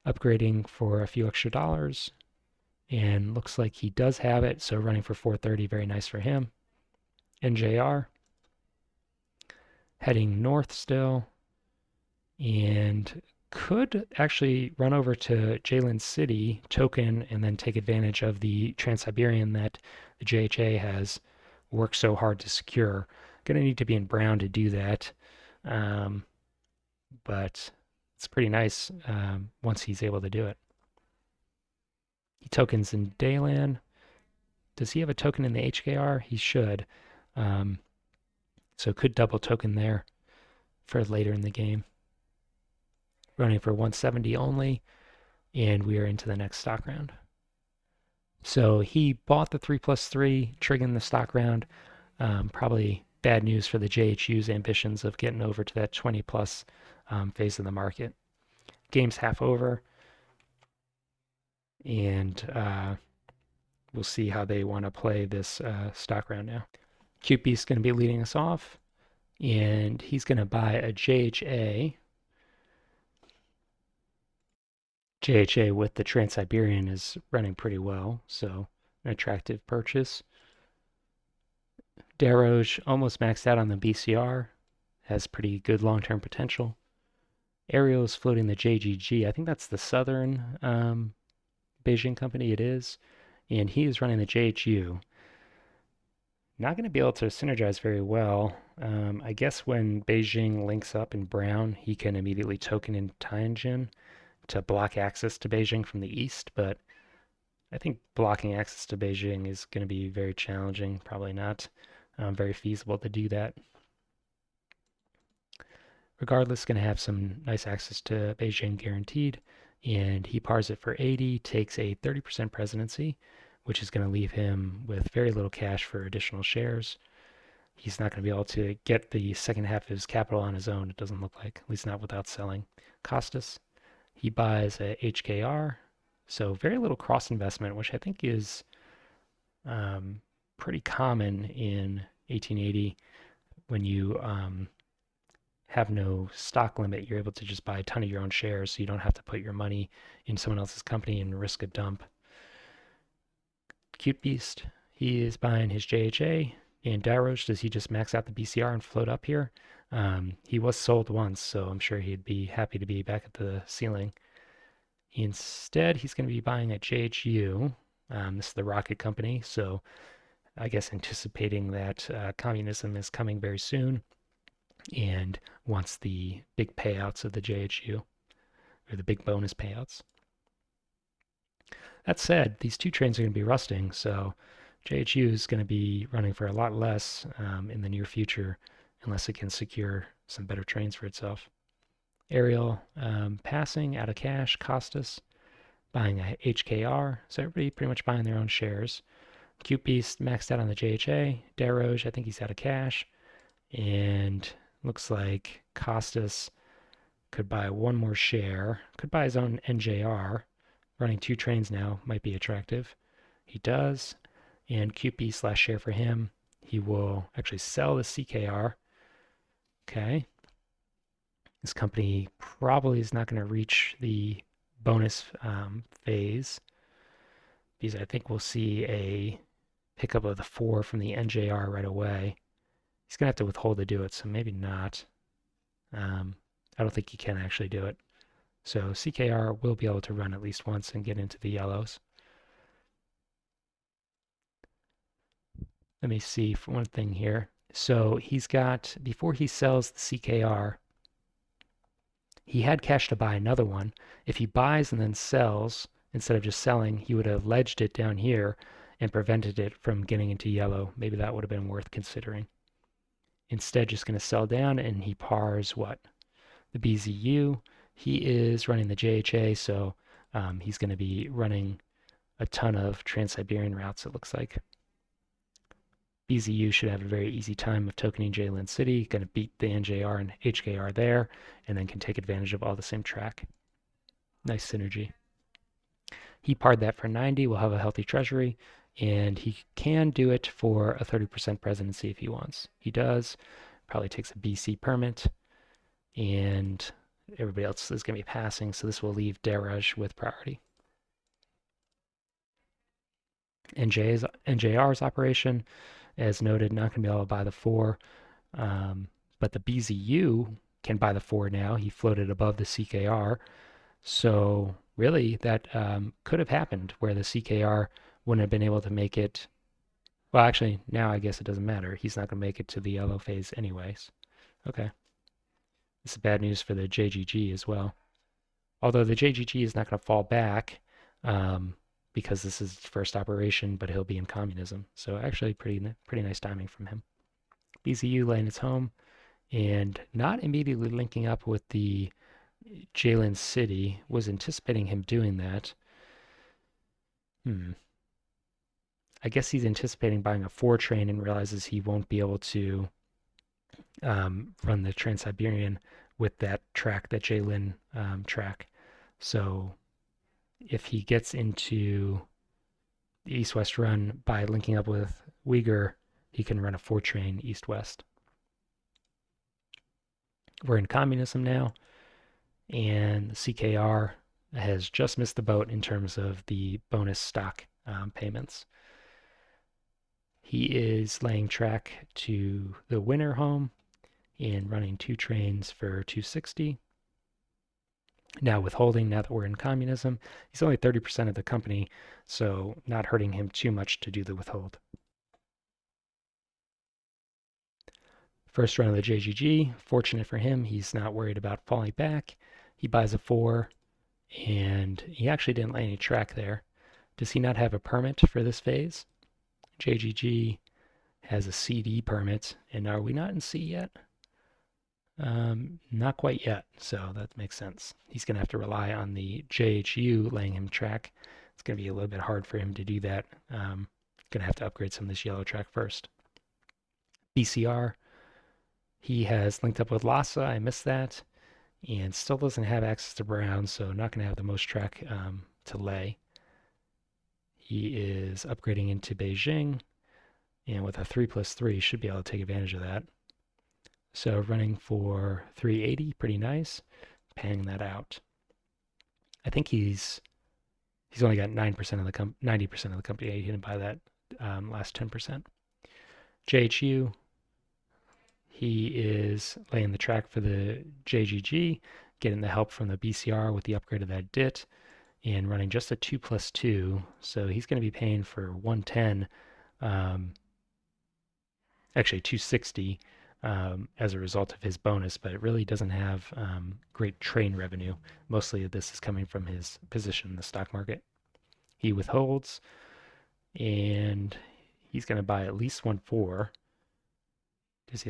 Upgrading for a few extra dollars, and looks like he does have it, so running for 430, very nice for him. NJR, heading north still, and could actually run over to Jalen City, token, and then take advantage of the Trans-Siberian that the JHA has worked so hard to secure. Going to need to be in brown to do that, but it's pretty nice once he's able to do it. He tokens in Dayland. Does he have a token in the HKR? He should. So could double token there for later in the game. Running for 170 only, and we are into the next stock round. So he bought the 3+3, triggering the stock round. Probably bad news for the JHU's ambitions of getting over to that 20 plus phase of the market. Game's half over, and we'll see how they want to play this stock round now. QP's going to be leading us off, and he's going to buy a JHA. JHA with the Trans-Siberian is running pretty well, so an attractive purchase. Darroge almost maxed out on the BCR, has pretty good long-term potential. Ariel is floating the JGG. I think that's the Southern Beijing company. It is, and he is running the JHU. Not going to be able to synergize very well. I guess when Beijing links up in brown, he can immediately token in Tianjin to block access to Beijing from the east, but I think blocking access to Beijing is going to be very challenging, probably not very feasible to do that. Regardless, going to have some nice access to Beijing guaranteed, and he pars it for 80, takes a 30% presidency, which is going to leave him with very little cash for additional shares. He's not going to be able to get the second half of his capital on his own, it doesn't look like, at least not without selling. Costas, he buys a HKR, so very little cross investment, which I think is um, pretty common in 1880 when you have no stock limit. You're able to just buy a ton of your own shares, so you don't have to put your money in someone else's company and risk a dump. Cute Beast, he is buying his JHA. And Darosh, does he just max out the BCR and float up here? He was sold once, so I'm sure he'd be happy to be back at the ceiling. Instead, he's going to be buying a JHU. This is the rocket company, so I guess anticipating that communism is coming very soon and wants the big payouts of the JHU, or the big bonus payouts. That said, these two trains are going to be rusting, so JHU is going to be running for a lot less in the near future unless it can secure some better trains for itself. Ariel passing out of cash, Costas buying a HKR, so everybody pretty much buying their own shares. Cute Beast maxed out on the JHA. Daroge, I think he's out of cash. And looks like Costas could buy one more share, could buy his own NJR. Running two trains now might be attractive. He does. And QP/share for him. He will actually sell the CKR. Okay. This company probably is not going to reach the bonus phase because I think we'll see a pickup of the 4 from the NJR right away. He's going to have to withhold to do it, so maybe not. I don't think he can actually do it. So CKR will be able to run at least once and get into the yellows. Let me see for one thing here. So he's got, before he sells the CKR, he had cash to buy another one. If he buys and then sells, instead of just selling, he would have ledged it down here and prevented it from getting into yellow. Maybe that would have been worth considering. Instead, just going to sell down, and he pars what? The BZU. He is running the JHA, so he's going to be running a ton of Trans-Siberian routes, it looks like. BZU should have a very easy time of tokening Jalen City, going to beat the NJR and HKR there, and then can take advantage of all the same track. Nice synergy. He parred that for 90, will have a healthy treasury, and he can do it for a 30% presidency if he wants. He does, probably takes a BC permit, and everybody else is going to be passing, so this will leave Daraj with priority. NJR's operation, as noted, not going to be able to buy the 4, but the BZU can buy the 4 now. He floated above the CKR, so really that could have happened where the CKR wouldn't have been able to make it. Well, actually, now I guess it doesn't matter. He's not going to make it to the yellow phase anyways. Okay. This is bad news for the JGG as well. Although the JGG is not going to fall back because this is his first operation, but he'll be in communism. So actually pretty nice timing from him. BZU laying its home and not immediately linking up with the Jalen City. Was anticipating him doing that. I guess he's anticipating buying a 4 train and realizes he won't be able to run the Trans-Siberian with that track, that Jalen track. So if he gets into the east-west run by linking up with Uyghur, he can run a 4 train east-west. We're in communism now, and the CKR has just missed the boat in terms of the bonus stock payments. He is laying track to the winner home and running 2 trains for 260. Now withholding, now that we're in communism, he's only 30% of the company, so not hurting him too much to do the withhold. First run of the JGG, fortunate for him, he's not worried about falling back. He buys a 4, and he actually didn't lay any track there. Does he not have a permit for this phase? JGG has a CD permit, and are we not in C yet? Not quite yet, so that makes sense. He's going to have to rely on the JHU laying him track. It's going to be a little bit hard for him to do that. Going to have to upgrade some of this yellow track first. BCR, he has linked up with Lhasa. I missed that. And still doesn't have access to Brown, so not going to have the most track to lay. He is upgrading into Beijing, and with a 3+3, should be able to take advantage of that. So running for 380, pretty nice. Paying that out. I think he's only got 9% of the 90% of the company. He didn't buy that last 10%. JHU, he is laying the track for the JGG, getting the help from the BCR with the upgrade of that DIT, and running just a 2+2. So he's going to be paying for 110, actually 260 as a result of his bonus, but it really doesn't have great train revenue. Mostly of this is coming from his position in the stock market. He withholds, and he's going to buy at least 1.4. Does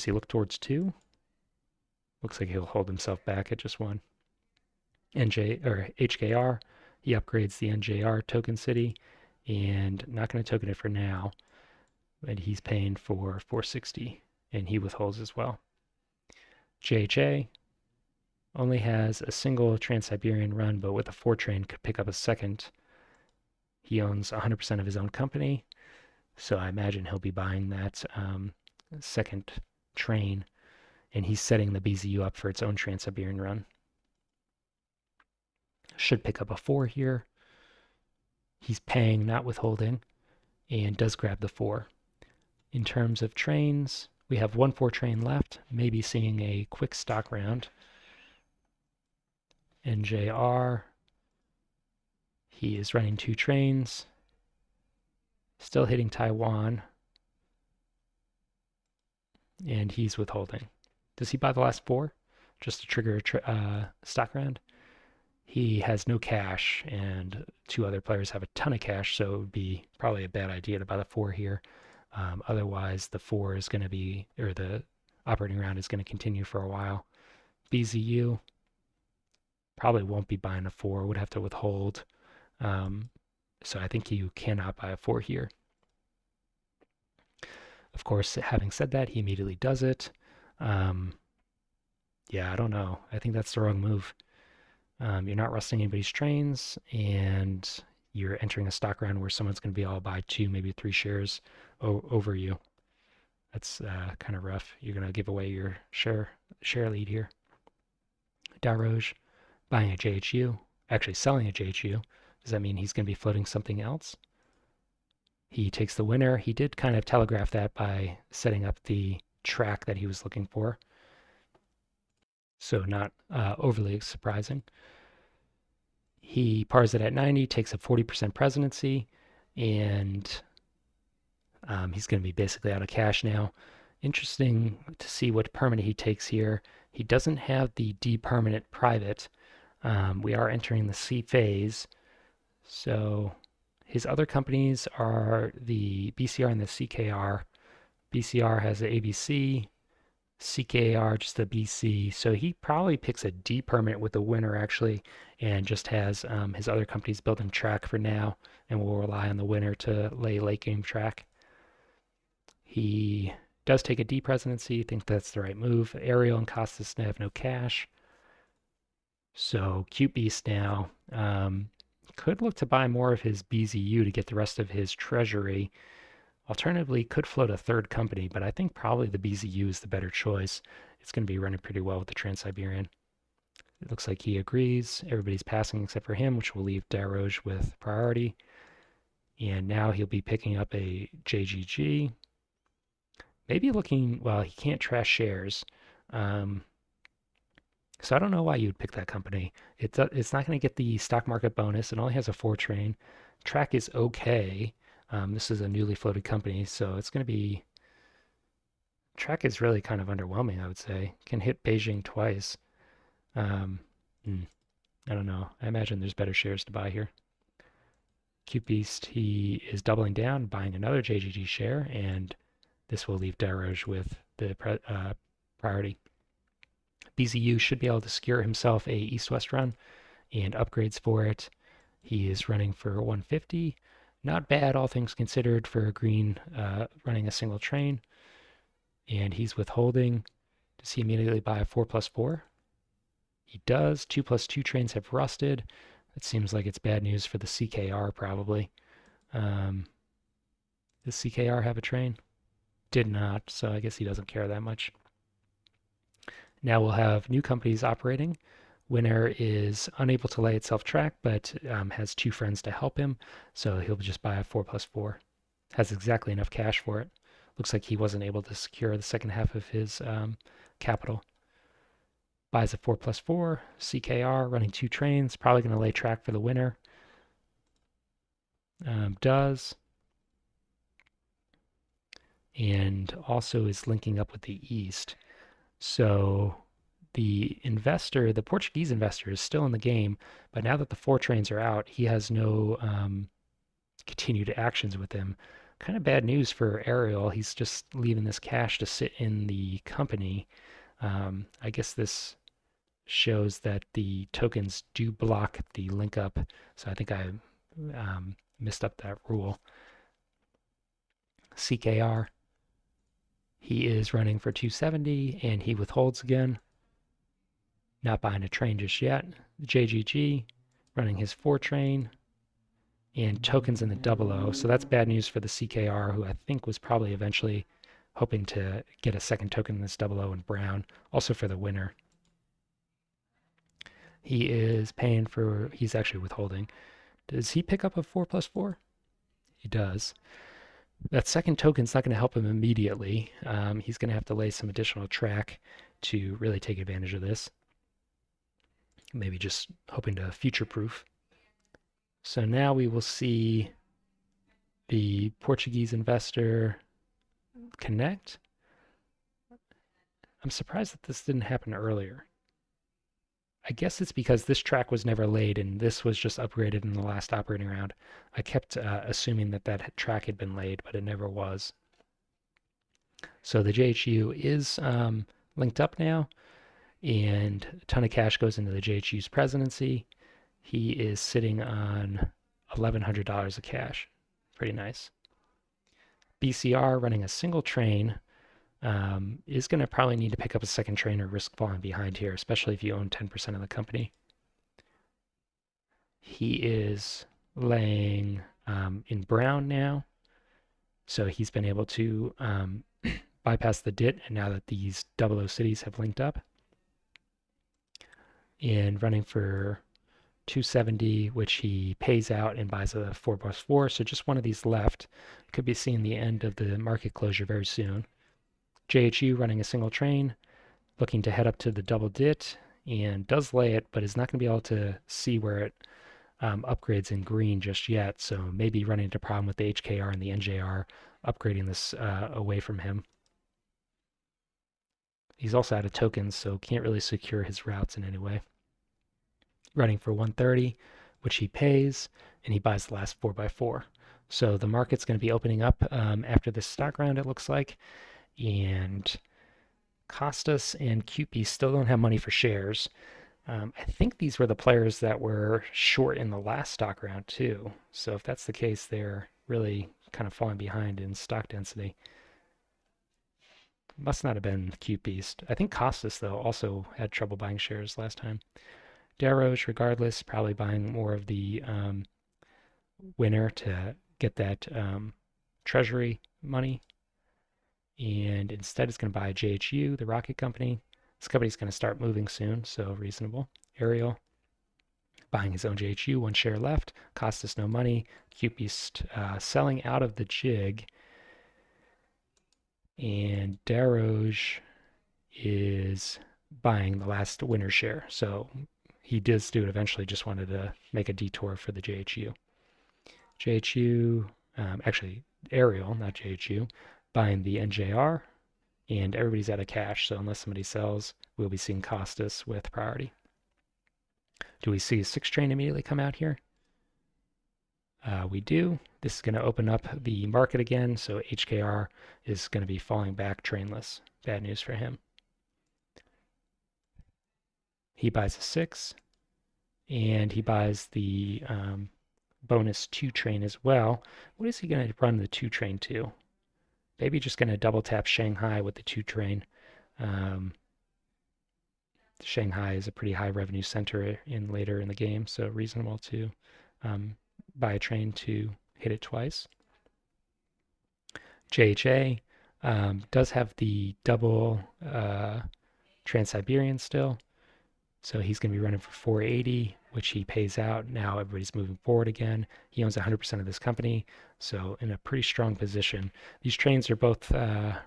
he look towards 2? Looks like he'll hold himself back at just 1. NJ or HKR, he upgrades the NJR token city, and not going to token it for now, but he's paying for 460, and he withholds as well. JHA only has a single Trans-Siberian run, but with a 4 train could pick up a second. He owns 100% of his own company, so I imagine he'll be buying that second train, and he's setting the BZU up for its own Trans-Siberian run. Should pick up a 4 here. He's paying, not withholding, and does grab the 4. In terms of trains, we have 1-4 train left, maybe seeing a quick stock round. NJR, he is running 2 trains, still hitting Taiwan, and he's withholding. Does he buy the last 4 just to trigger a stock round? He has no cash, and 2 other players have a ton of cash, so it would be probably a bad idea to buy the 4 here. Otherwise, the 4 is going to be, or the operating round is going to continue for a while. BZU probably won't be buying a 4, would have to withhold. So I think you cannot buy a 4 here. Of course, having said that, he immediately does it. Yeah, I don't know. I think that's the wrong move. You're not rusting anybody's trains, and you're entering a stock round where someone's going to be able to buy 2, maybe 3 shares over you. That's kind of rough. You're going to give away your share lead here. Daroge buying a JHU, actually selling a JHU. Does that mean he's going to be floating something else? He takes the winner. He did kind of telegraph that by setting up the track that he was looking for. So not overly surprising. He pars it at 90, takes a 40% presidency, and he's going to be basically out of cash now. Interesting to see what permanent he takes here. He doesn't have the D permanent private. We are entering the C phase. So his other companies are the BCR and the CKR. BCR has the ABC, CKR just a BC. So he probably picks a D permit with the winner actually, and just has his other companies building track for now, and will rely on the winner to lay late game track. He does take a D presidency, think that's the right move. Ariel and Costas have no cash. So Cute Beast now could look to buy more of his BZU to get the rest of his treasury. Alternatively, could float a third company, but I think probably the BZU is the better choice. It's going to be running pretty well with the Trans-Siberian. It looks like he agrees. Everybody's passing except for him, which will leave Daroge with priority. And now he'll be picking up a JGG. Maybe looking, well, he can't trash shares. So I don't know why you'd pick that company. It's not going to get the stock market bonus. It only has a 4 train. Track is okay. This is a newly floated company, so it's going to be... Track is really kind of underwhelming, I would say. Can hit Beijing twice. I don't know. I imagine there's better shares to buy here. Cute Beast, he is doubling down, buying another JGG share, and this will leave Daroge with the priority. BZU should be able to secure himself a east-west run and upgrades for it. He is running for 150. Not bad, all things considered, for a green running a single train. And he's withholding. Does he immediately buy a 4+4? He does. 2+2 trains have rusted. It seems like it's bad news for the CKR, probably. Um, does CKR have a train? Did not, so I guess he doesn't care that much. Now we'll have new companies operating. Winner is unable to lay itself track, but has two friends to help him, so he'll just buy a 4+4. Has exactly enough cash for it. Looks like he wasn't able to secure the second half of his capital. Buys a 4+4, CKR running two trains, probably going to lay track for the winner. Does. And also is linking up with the East. So the investor, the Portuguese investor, is still in the game, but now that the four trains are out, he has no continued actions with him. Kind of bad news for Ariel. He's just leaving this cash to sit in the company. I guess this shows that the tokens do block the link up, so I think I missed up that rule. CKR, he is running for 270 and he withholds again. Not buying a train just yet. JGG running his 4 train and tokens in the 00. So that's bad news for the CKR, who I think was probably eventually hoping to get a second token in this 00 in brown. Also for the winner. He is paying for, he's actually withholding. Does he pick up a 4+4? He does. That second token's not going to help him immediately. He's going to have to lay some additional track to really take advantage of this. Maybe just hoping to future-proof. So now we will see the Portuguese investor connect. I'm surprised that this didn't happen earlier. I guess it's because this track was never laid and this was just upgraded in the last operating round. I kept assuming that that track had been laid, but it never was. So the JHU is linked up now, and a ton of cash goes into the JHU's presidency. He is sitting on $1,100 of cash. Pretty nice. BCR running a single train is going to probably need to pick up a second train or risk falling behind here, especially if you own 10% of the company. He is laying in brown now, so he's been able to bypass the DIT, and now that these 00 cities have linked up. And running for 270, which he pays out and buys a 4+4, so just one of these left. Could be seeing the end of the market closure very soon. JHU running a single train, looking to head up to the double DIT, and does lay it, but is not going to be able to see where it upgrades in green just yet, so maybe running into a problem with the HKR and the NJR upgrading this away from him. He's also out of tokens, so can't really secure his routes in any way. Running for 130, which he pays, and he buys the last 4x4. So the market's going to be opening up after this stock round, it looks like, and Costas and QP still don't have money for shares. I think these were the players that were short in the last stock round too. So if that's the case, they're really kind of falling behind in stock density. Must not have been QPeast. I think Costas, though, also had trouble buying shares last time. Daroge, regardless, probably buying more of the winner to get that treasury money. And instead it's going to buy JHU, the rocket company. This company's going to start moving soon, so reasonable. Ariel buying his own JHU, 1 share left. Cost us no money. QPeast selling out of the jig. And Daroge is buying the last winner share. So he does do it eventually, just wanted to make a detour for the JHU. JHU, actually Ariel, not JHU, buying the NJR, and everybody's out of cash, so unless somebody sells, we'll be seeing Costas with priority. Do we see a 6 train immediately come out here? We do. This is going to open up the market again, so HKR is going to be falling back trainless. Bad news for him. He buys a 6, and he buys the bonus 2 train as well. What is he going to run the 2 train to? Maybe just going to double tap Shanghai with the 2 train. Um, Shanghai is a pretty high revenue center in later in the game, so reasonable to um, buy a train to hit it twice. JHA does have the double Trans-Siberian still, so he's going to be running for 480, which he pays out. Now everybody's moving forward again. He owns 100% of this company, so in a pretty strong position. These trains are both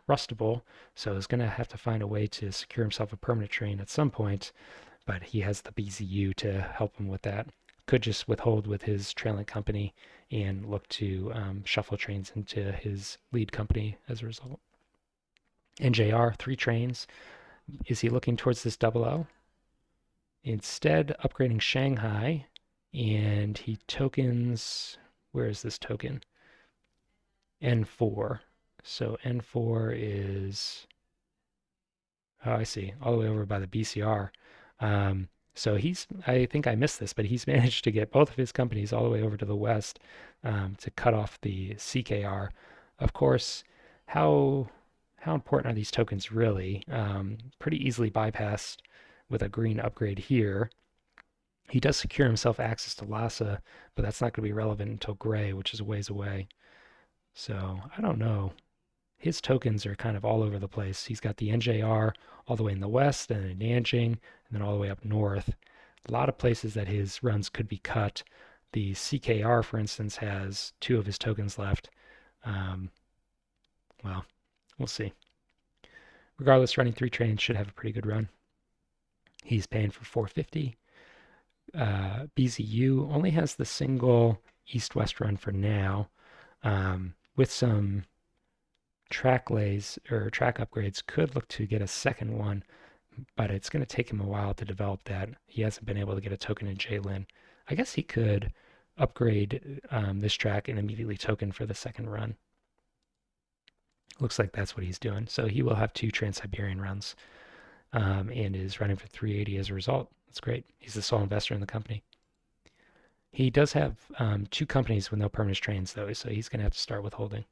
rustable, so he's going to have to find a way to secure himself a permanent train at some point, but he has the BZU to help him with that. Could just withhold with his trailing company and look to shuffle trains into his lead company as a result. NJR, 3 trains. Is he looking towards this double O? Instead, upgrading Shanghai, and he tokens, where is this token? N4. So N4 is, oh, I see, all the way over by the BCR. So I think I missed this, but he's managed to get both of his companies all the way over to the west to cut off the CKR. Of course, how how important are these tokens really? Pretty easily bypassed with a green upgrade here. He does secure himself access to Lhasa, but that's not going to be relevant until gray, which is a ways away. So I don't know. His tokens are kind of all over the place. He's got the NJR all the way in the west and in Nanjing, and then all the way up north. A lot of places that his runs could be cut. The CKR, for instance, has 2 of his tokens left. Um, well, we'll see. Regardless, running 3 trains should have a pretty good run. He's paying for 450. BZU only has the single east-west run for now, with some track lays or track upgrades. Could look to get a second one, but it's going to take him a while to develop that. He hasn't been able to get a token in Jlin. I guess he could upgrade this track and immediately token for the second run. Looks like that's what he's doing. So he will have 2 Trans-Siberian runs and is running for 380 as a result. That's great. He's the sole investor in the company. He does have 2 companies with no permanent trains, though, so he's going to have to start withholding.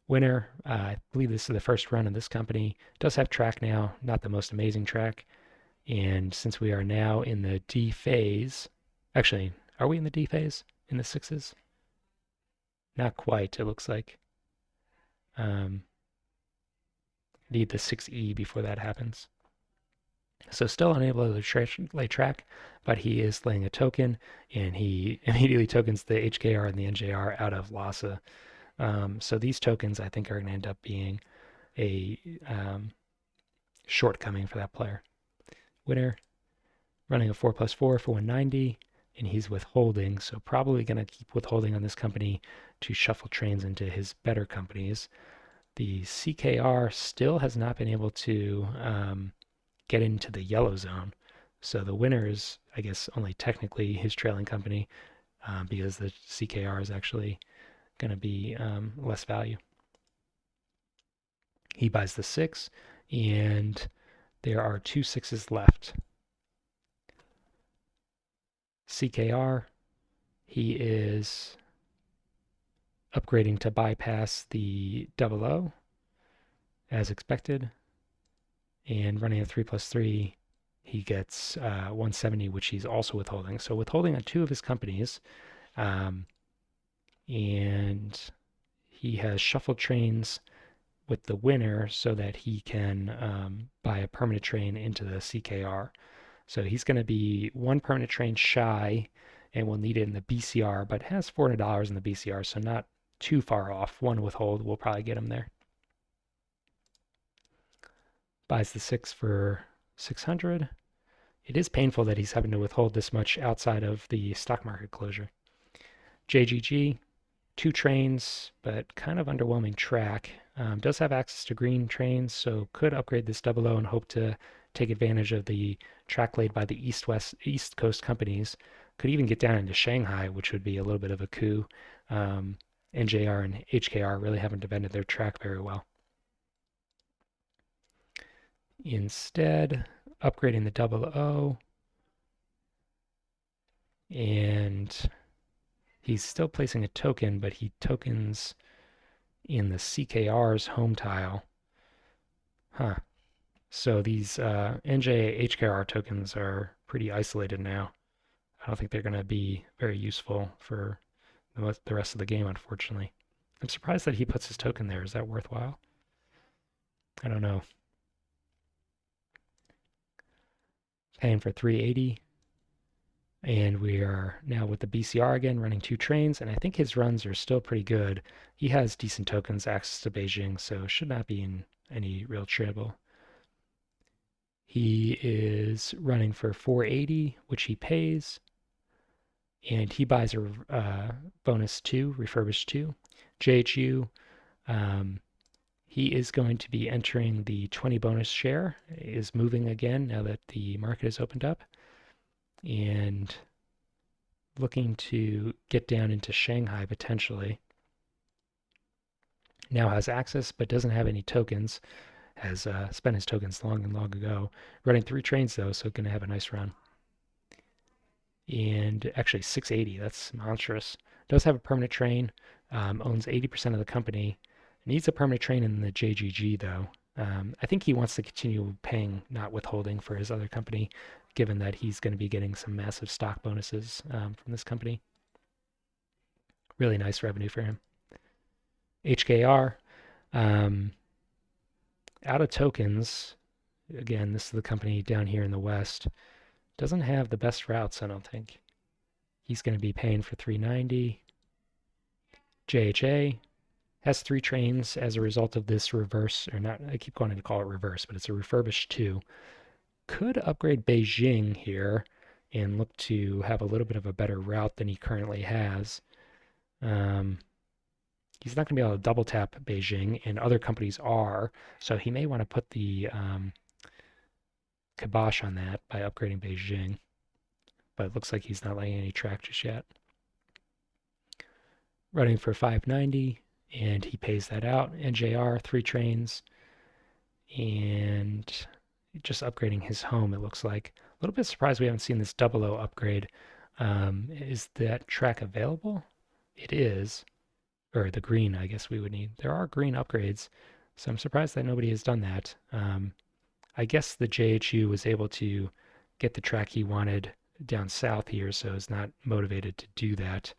Winner, I believe this is the first run of this company. Does have track now, not the most amazing track. And since we are now in the D phase, actually, are we in the D phase in the 6s? Not quite, it looks like. Need the 6E before that happens. So still unable to lay track, but he is laying a token, and he immediately tokens the HKR and the NJR out of Lhasa. So these tokens, I think, are going to end up being a shortcoming for that player. Winner, running a 4+4 for 190, and he's withholding, so probably going to keep withholding on this company to shuffle trains into his better companies. The CKR still has not been able to get into the yellow zone. So the winner is, I guess, only technically his trailing company because the CKR is actually going to be less value. He buys the 6, and there are 2 6s left. CKR, he is upgrading to bypass the 00 as expected, and running a 3+3, he gets 170, which he's also withholding. So withholding on 2 of his companies, and he has shuffled trains with the winner so that he can buy a permanent train into the CKR. So he's going to be 1 permanent train shy and will need it in the BCR, but has $400 in the BCR, so not too far off. 1 withhold will probably get him there. Buys the 6 for 600. It is painful that he's having to withhold this much outside of the stock market closure. JGG, 2 trains, but kind of underwhelming track. Does have access to green trains, so could upgrade this 00 and hope to take advantage of the track laid by the East Coast companies. Could even get down into Shanghai, which would be a little bit of a coup. NJR and HKR really haven't defended their track very well. Instead, upgrading the 00 and He's still placing a token, but he tokens in the CKR's home tile. Huh. So these NJ HKR tokens are pretty isolated now. I don't think they're going to be very useful for the rest of the game, unfortunately. I'm surprised that he puts his token there. Is that worthwhile? I don't know. Paying for 380. And we are now with the BCR again, running 2 trains, and I think his runs are still pretty good. He has decent tokens, access to Beijing, so should not be in any real trouble. He is running for 480, which he pays, and he buys a bonus 2, refurbished 2. JHU, um, he is going to be entering the 20 bonus share, is moving again now that the market has opened up, and looking to get down into Shanghai potentially. Now has access but doesn't have any tokens. Has spent his tokens long and long ago. Running 3 trains though, so going to have a nice run. And actually 680, that's monstrous. Does have a permanent train, owns 80% of the company. Needs a permanent train in the JGG though. I think he wants to continue paying, not withholding, for his other company, given that he's going to be getting some massive stock bonuses from this company. Really nice revenue for him. HKR, um, out of tokens. Again, this is the company down here in the West. Doesn't have the best routes, I don't think. He's going to be paying for 390. JHA has 3 trains as a result of this reverse, or not, I keep wanting to call it reverse, but it's a refurbished 2. Could upgrade Beijing here and look to have a little bit of a better route than he currently has. He's not going to be able to double tap Beijing, and other companies are, so he may want to put the kibosh on that by upgrading Beijing, but it looks like he's not laying any track just yet. Running for 590, and he pays that out. NJR, 3 trains, and just upgrading his home, it looks like. A little bit surprised we haven't seen this 00 upgrade. Is that track available? It is. Or the green, I guess we would need. There are green upgrades, so I'm surprised that nobody has done that. I guess the JHU was able to get the track he wanted down south here, so is not motivated to do that.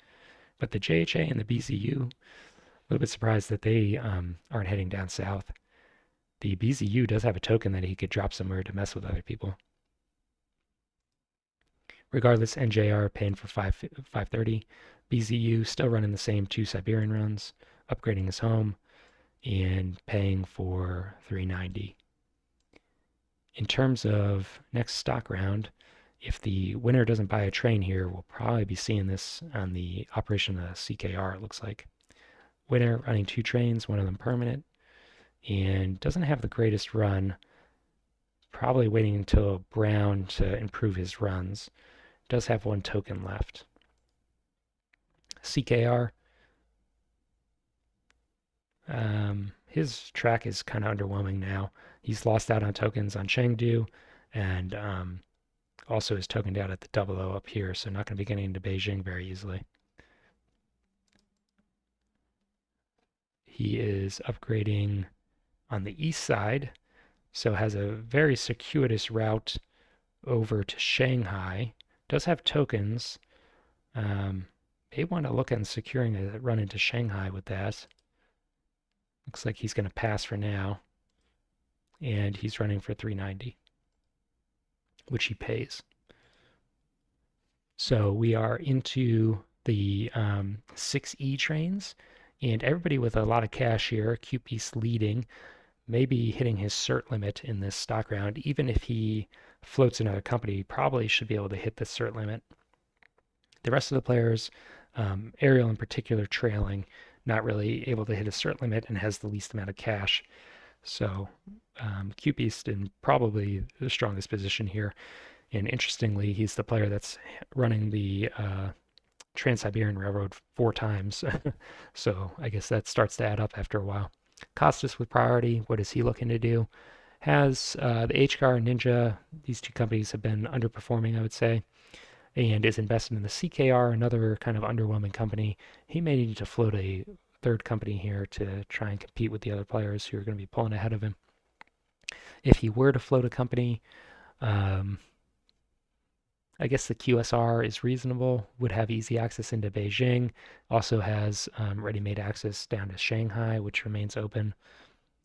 But the JHA and the BZU, a little bit surprised that they aren't heading down south. The BZU does have a token that he could drop somewhere to mess with other people. Regardless, NJR paying for 530. BZU still running the same 2 Siberian runs, upgrading his home, and paying for 390. In terms of next stock round, if the winner doesn't buy a train here, we'll probably be seeing this on the operation of the CKR, it looks like. Winner running 2 trains, one of them permanent, and doesn't have the greatest run. Probably waiting until Brown to improve his runs. Does have 1 token left. CKR, his track is kind of underwhelming now. He's lost out on tokens on Chengdu, and also is tokened out at the 00 up here, so not going to be getting into Beijing very easily. He is upgrading on the east side, so has a very circuitous route over to Shanghai. Does have tokens. May want to look at securing a run into Shanghai with that. Looks like he's going to pass for now, and he's running for 390, which he pays. So we are into the 6E trains, and everybody with a lot of cash here. QP's leading, maybe hitting his cert limit in this stock round. Even if he floats another company, he probably should be able to hit the cert limit. The rest of the players, Ariel in particular, trailing, not really able to hit a cert limit and has the least amount of cash. So QP's in probably the strongest position here. And interestingly, he's the player that's running the Trans-Siberian Railroad 4 times. So I guess that starts to add up after a while. Costas with priority. What is he looking to do? Has the HCAR and Ninja, these 2 companies have been underperforming, I would say. and is invested in the CKR, another kind of underwhelming company. He may need to float a third company here to try and compete with the other players who are going to be pulling ahead of him. If he were to float a company, um, I guess the QSR is reasonable, would have easy access into Beijing, also has ready-made access down to Shanghai, which remains open,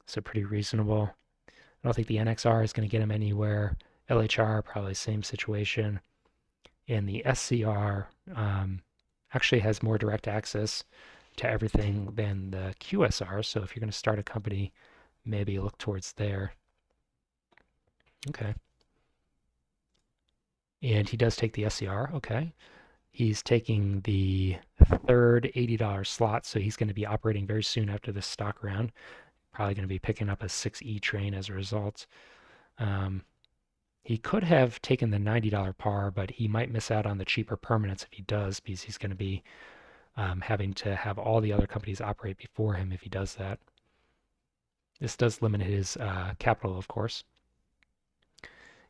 so pretty reasonable. I don't think the NXR is going to get him anywhere. LHR, probably same situation. And the SCR actually has more direct access to everything than the QSR. So if you're going to start a company, maybe look towards there. Okay. And he does take the SCR. Okay. He's taking the third $80 slot, so he's going to be operating very soon after this stock round. Probably going to be picking up a 6E train as a result. Um, he could have taken the $90 par, but he might miss out on the cheaper permanents if he does, because he's going to be having to have all the other companies operate before him if he does that. This does limit his capital, of course.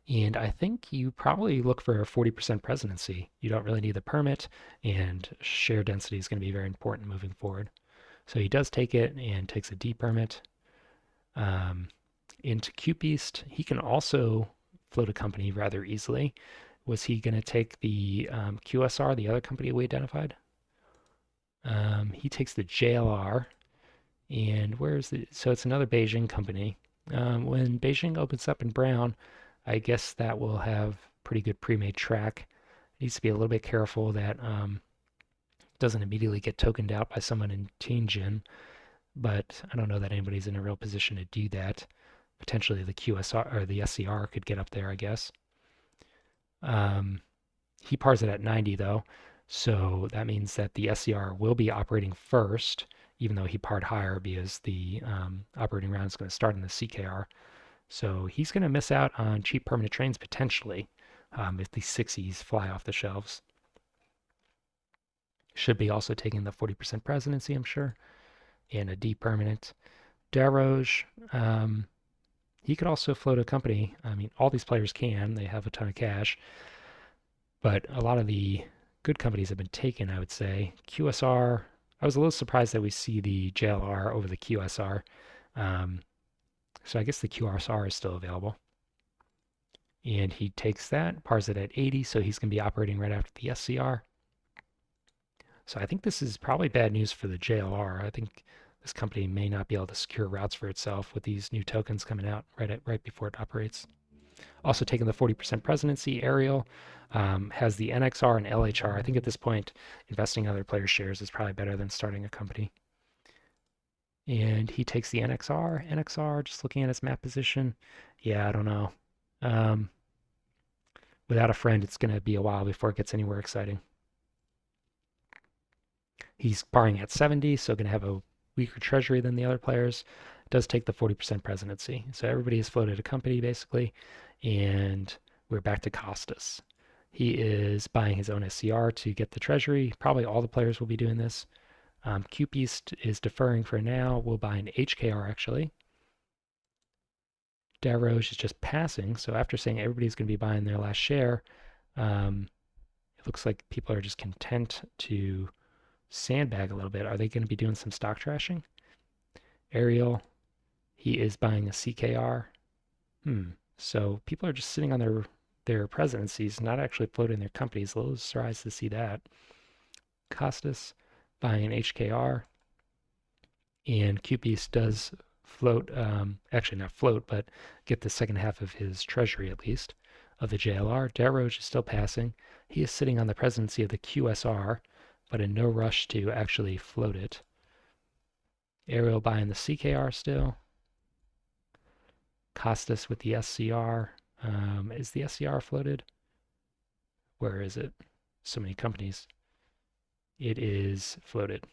And I think you probably look for a 40% presidency. You don't really need the permit, and share density is going to be very important moving forward. So he does take it and takes a D permit. Into Beast, he can also float a company rather easily. Was he going to take the QSR, the other company we identified? He takes the JLR, and where's the? So it's another Beijing company. When Beijing opens up in brown, I guess that will have pretty good pre-made track. Needs to be a little bit careful that doesn't immediately get tokened out by someone in Tianjin, but I don't know that anybody's in a real position to do that. Potentially the QSR or the SCR could get up there, I guess. Um, he pars it at 90 though, so that means that the SCR will be operating first, even though he parred higher because the operating round is going to start in the CKR. So he's going to miss out on cheap permanent trains potentially if these 6Es fly off the shelves. Should be also taking the 40% presidency, I'm sure, and a D permanent. Daroge, he could also float a company. I mean, all these players can. They have a ton of cash. But a lot of the good companies have been taken, I would say. QSR, I was a little surprised that we see the JLR over the QSR. Um, so I guess the QSR is still available. And he takes that, pars it at 80, so he's going to be operating right after the SCR. So I think this is probably bad news for the JLR. I think this company may not be able to secure routes for itself with these new tokens coming out right before it operates. Also taking the 40% presidency, Ariel has the NXR and LHR. I think at this point, investing in other players' shares is probably better than starting a company. And he takes the NXR. NXR, just looking at his map position, yeah, I don't know. Um, without a friend, it's going to be a while before it gets anywhere exciting. He's barring at 70, so going to have a weaker treasury than the other players. Does take the 40% presidency. So everybody has floated a company basically, and we're back to Costas. He is buying his own SCR to get the treasury. Probably all the players will be doing this. Beast is deferring for now. We'll buy an HKR actually. Daroge is just passing. So after saying everybody's going to be buying their last share, it looks like people are just content to sandbag a little bit. Are they going to be doing some stock trashing? Ariel, he is buying a CKR. So people are just sitting on their presidencies, not actually floating their companies. A little surprised to see that. Costas buying an HKR. And Beast does float, actually not float, but get the second half of his treasury at least of the JLR. Daroge is still passing. He is sitting on the presidency of the QSR, but in no rush to actually float it. Ariel buying the CKR still. Costas with the SCR. Is the SCR floated? Where is it? So many companies. It is floated.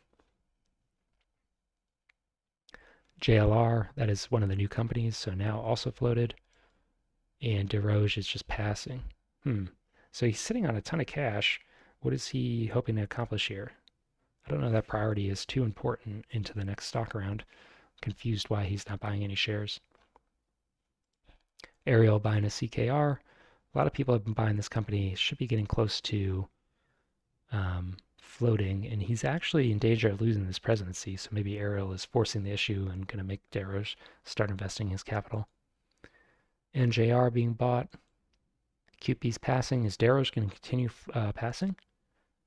JLR, that is one of the new companies, so now also floated. And Daroge is just passing. So he's sitting on a ton of cash. What is he hoping to accomplish here? I don't know that priority is too important into the next stock round. Confused why he's not buying any shares. Ariel buying a CKR. A lot of people have been buying this company. It should be getting close to floating, and he's actually in danger of losing this presidency. So maybe Ariel is forcing the issue and going to make Darroch start investing his capital. NJR being bought. QP's passing. Is Darroch going to continue passing?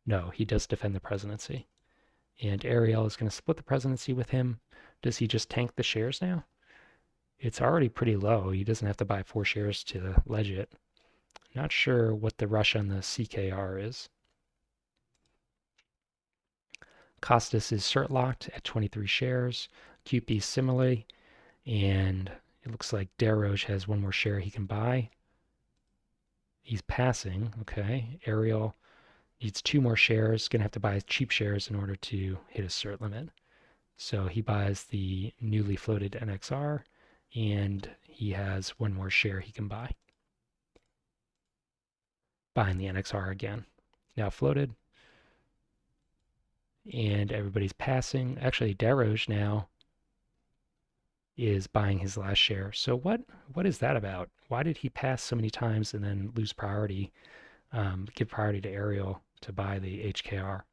No, he does defend the presidency. And Ariel is going to split the presidency with him. Does he just tank the shares now? It's already pretty low. He doesn't have to buy 4 shares to ledge it. Not sure what the rush on the CKR is. Costas is cert locked at 23 shares. QP similarly. And it looks like Darroch has 1 more share he can buy. He's passing. Okay. Ariel needs 2 more shares. Going to have to buy cheap shares in order to hit his cert limit. So he buys the newly floated NXR, and he has 1 more share he can buy. Buying the NXR again. Now floated. And everybody's passing. Actually, Darroch now is buying his last share. So what is that about? Why did he pass so many times and then lose priority? Give priority to Ariel to buy the HKR.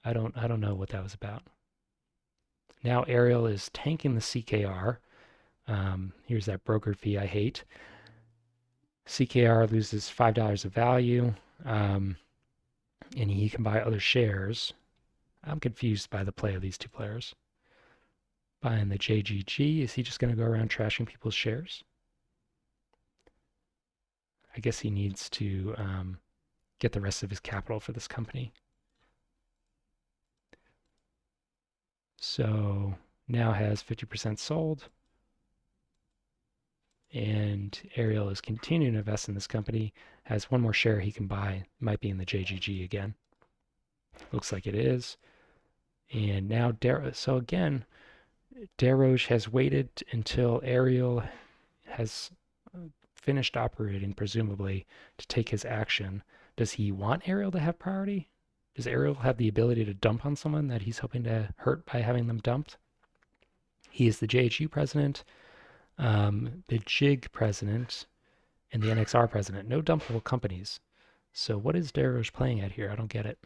I don't know what that was about. Now Ariel is tanking the CKR. Here's that broker fee I hate. CKR loses $5 of value, and he can buy other shares. I'm confused by the play of these 2 players. Buying the JGG, is he just going to go around trashing people's shares? I guess he needs to get the rest of his capital for this company. So now has 50% sold. And Ariel is continuing to invest in this company, has 1 more share he can buy, might be in the JGG again. Looks like it is. And now, so again, Darroch has waited until Ariel has finished operating, presumably, to take his action. Does he want Ariel to have priority? Does Ariel have the ability to dump on someone that he's hoping to hurt by having them dumped? He is the JHU president, the JIG president, and the NXR president. No dumpable companies. So what is Darroch playing at here? I don't get it.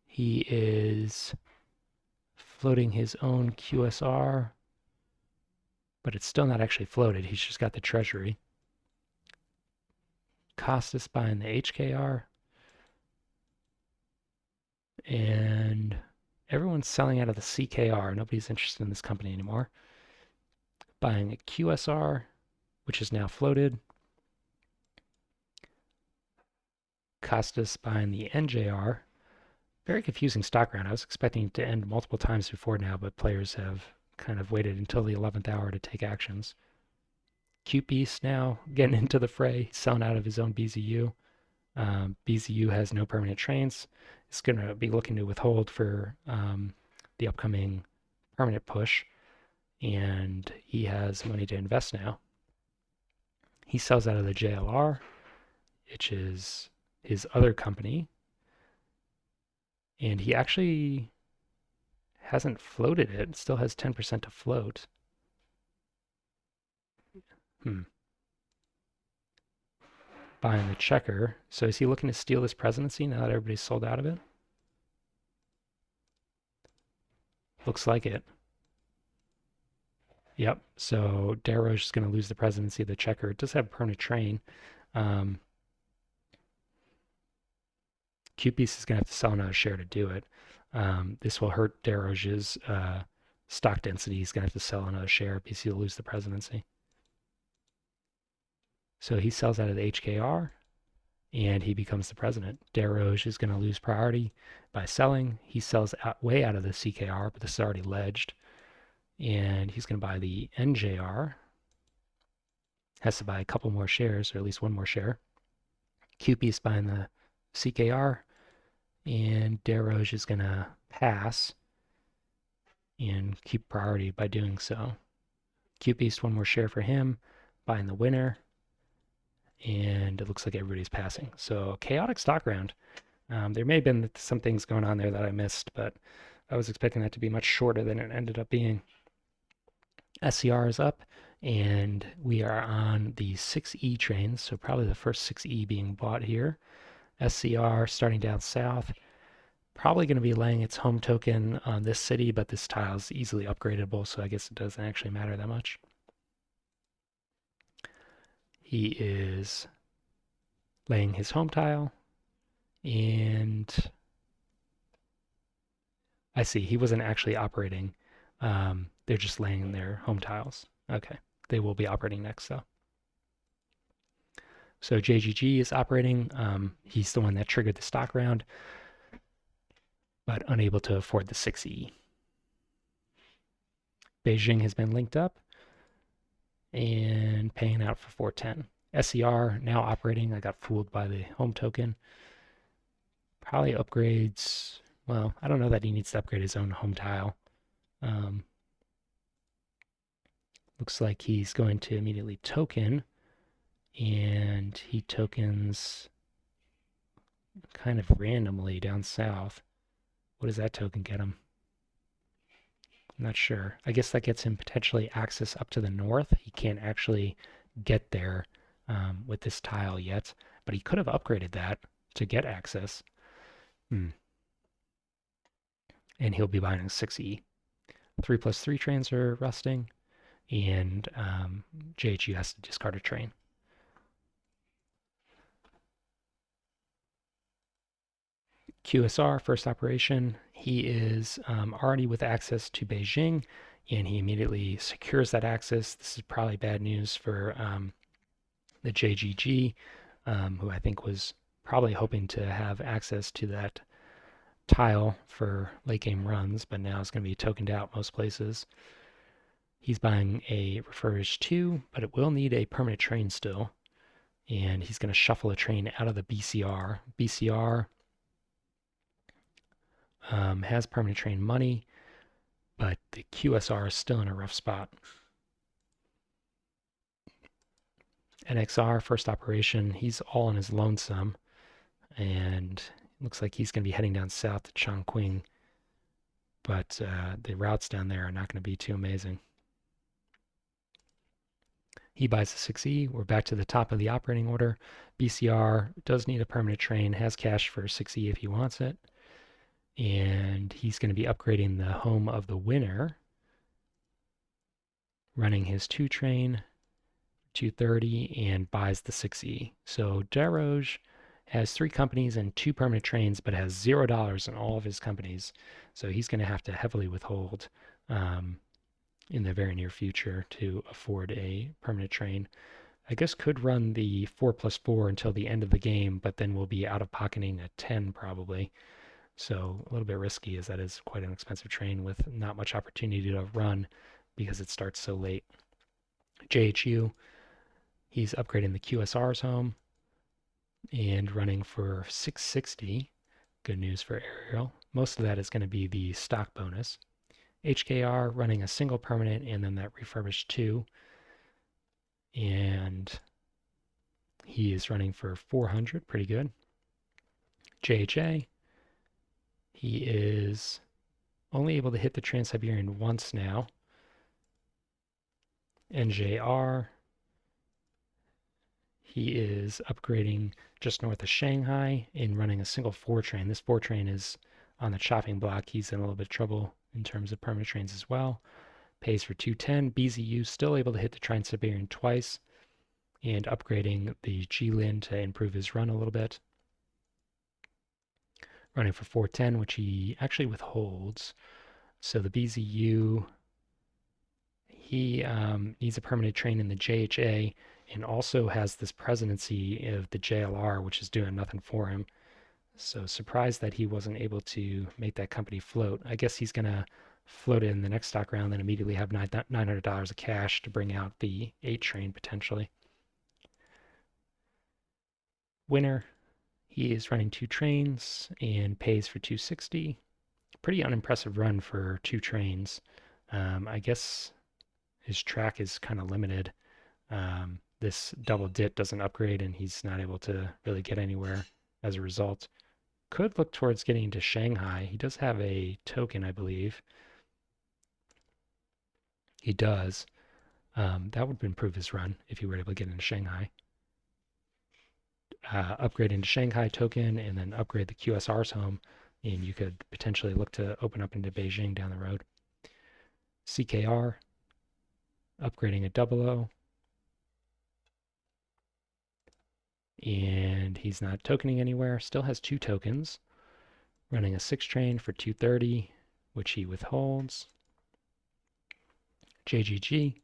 He is floating his own QSR, but it's still not actually floated. He's just got the treasury. Costas buying the HKR. And everyone's selling out of the CKR. Nobody's interested in this company anymore. Buying a QSR, which is now floated. Costas buying the NJR. Very confusing stock round. I was expecting it to end multiple times before now, but players have kind of waited until the 11th hour to take actions. QPeace now getting into the fray, selling out of his own BZU. BZU has no permanent trains. It's going to be looking to withhold for the upcoming permanent push, and he has money to invest now. He sells out of the JLR, which is his other company, and he actually hasn't floated it. Still has 10% to float. Buying the checker. So is he looking to steal this presidency now that everybody's sold out of it? Looks like it. Yep. So Darroch is going to lose the presidency of the checker. It does have a permanent train. QPeace is going to have to sell another share to do it. This will hurt Darroch's stock density. He's going to have to sell another share because he'll lose the presidency. So he sells out of the HKR, and he becomes the president. Darroch is going to lose priority by selling. He sells way out of the CKR, but this is already ledged. And he's going to buy the NJR. Has to buy a couple more shares, or at least 1 more share. QPeace buying the CKR. And Darroch is going to pass and keep priority by doing so. QPeace 1 more share for him, buying the winner. And it looks like everybody's passing. So chaotic stock round. There may have been some things going on there that I missed, but I was expecting that to be much shorter than it ended up being. SCR is up. And we are on the 6E train, so probably the first 6E being bought here. SCR starting down south, probably going to be laying its home token on this city, but this tile is easily upgradable, so I guess it doesn't actually matter that much. He is laying his home tile, and I see he wasn't actually operating. They're just laying their home tiles. Okay, they will be operating next though. So JGG is operating. He's the one that triggered the stock round, but unable to afford the 6E. Beijing has been linked up and paying out for 410. SER now operating. I got fooled by the home token. Probably upgrades. Well, I don't know that he needs to upgrade his own home tile. Um, looks like he's going to immediately token, and he tokens kind of randomly down south. What does that token get him? I'm not sure. I guess that gets him potentially access up to the north. He can't actually get there with this tile yet, but he could have upgraded that to get access. And he'll be buying a 6E. 3+3 trains are rusting, and JHU has to discard a train. QSR, first operation, he is already with access to Beijing, and he immediately secures that access. This is probably bad news for the JGG, who I think was probably hoping to have access to that tile for late game runs, but now it's going to be tokened out most places. He's buying a refurbished 2, but it will need a permanent train still. And he's going to shuffle a train out of the BCR. BCR has permanent train money, but the QSR is still in a rough spot. NXR, first operation, he's all on his lonesome. And looks like he's going to be heading down south to Chongqing. But the routes down there are not going to be too amazing. He buys a 6E. We're back to the top of the operating order. BCR does need a permanent train, has cash for 6E if he wants it. And he's going to be upgrading the home of the winner, running his 2 train, 230, and buys the 6E. So Daroge has 3 companies and 2 permanent trains, but has $0 in all of his companies. So he's going to have to heavily withhold in the very near future to afford a permanent train. I guess could run the 4+4 until the end of the game, but then we'll be out of pocketing a 10 probably. So a little bit risky, as that is quite an expensive train with not much opportunity to run because it starts so late. JHU, he's upgrading the QSR's home and running for 660. Good news for Ariel. Most of that is going to be the stock bonus. HKR running a single permanent and then that refurbished 2. And he is running for 400, pretty good. JHA, he is only able to hit the Trans-Siberian once now. NJR, he is upgrading just north of Shanghai and running a single 4 train. This 4 train is on the chopping block. He's in a little bit of trouble in terms of permanent trains as well. Pays for 210. BZU still able to hit the Trans-Siberian twice and upgrading the Jilin to improve his run a little bit. Running for 410, which he actually withholds. So the BZU, he needs a permanent train in the JHA and also has this presidency of the JLR, which is doing nothing for him. So surprised that he wasn't able to make that company float. I guess he's going to float it in the next stock round, then immediately have $900 of cash to bring out the 8 train potentially. Winner, he is running 2 trains and pays for 260. Pretty unimpressive run for 2 trains. I guess his track is kind of limited. This double dit doesn't upgrade and he's not able to really get anywhere as a result. Could look towards getting into Shanghai. He does have a token, I believe. He does. That would improve his run if he were able to get into Shanghai. Upgrade into Shanghai token and then upgrade the QSR's home, and you could potentially look to open up into Beijing down the road. CKR, upgrading a 00, and he's not tokening anywhere, still has 2 tokens, running a 6 train for 230, which he withholds. JGG,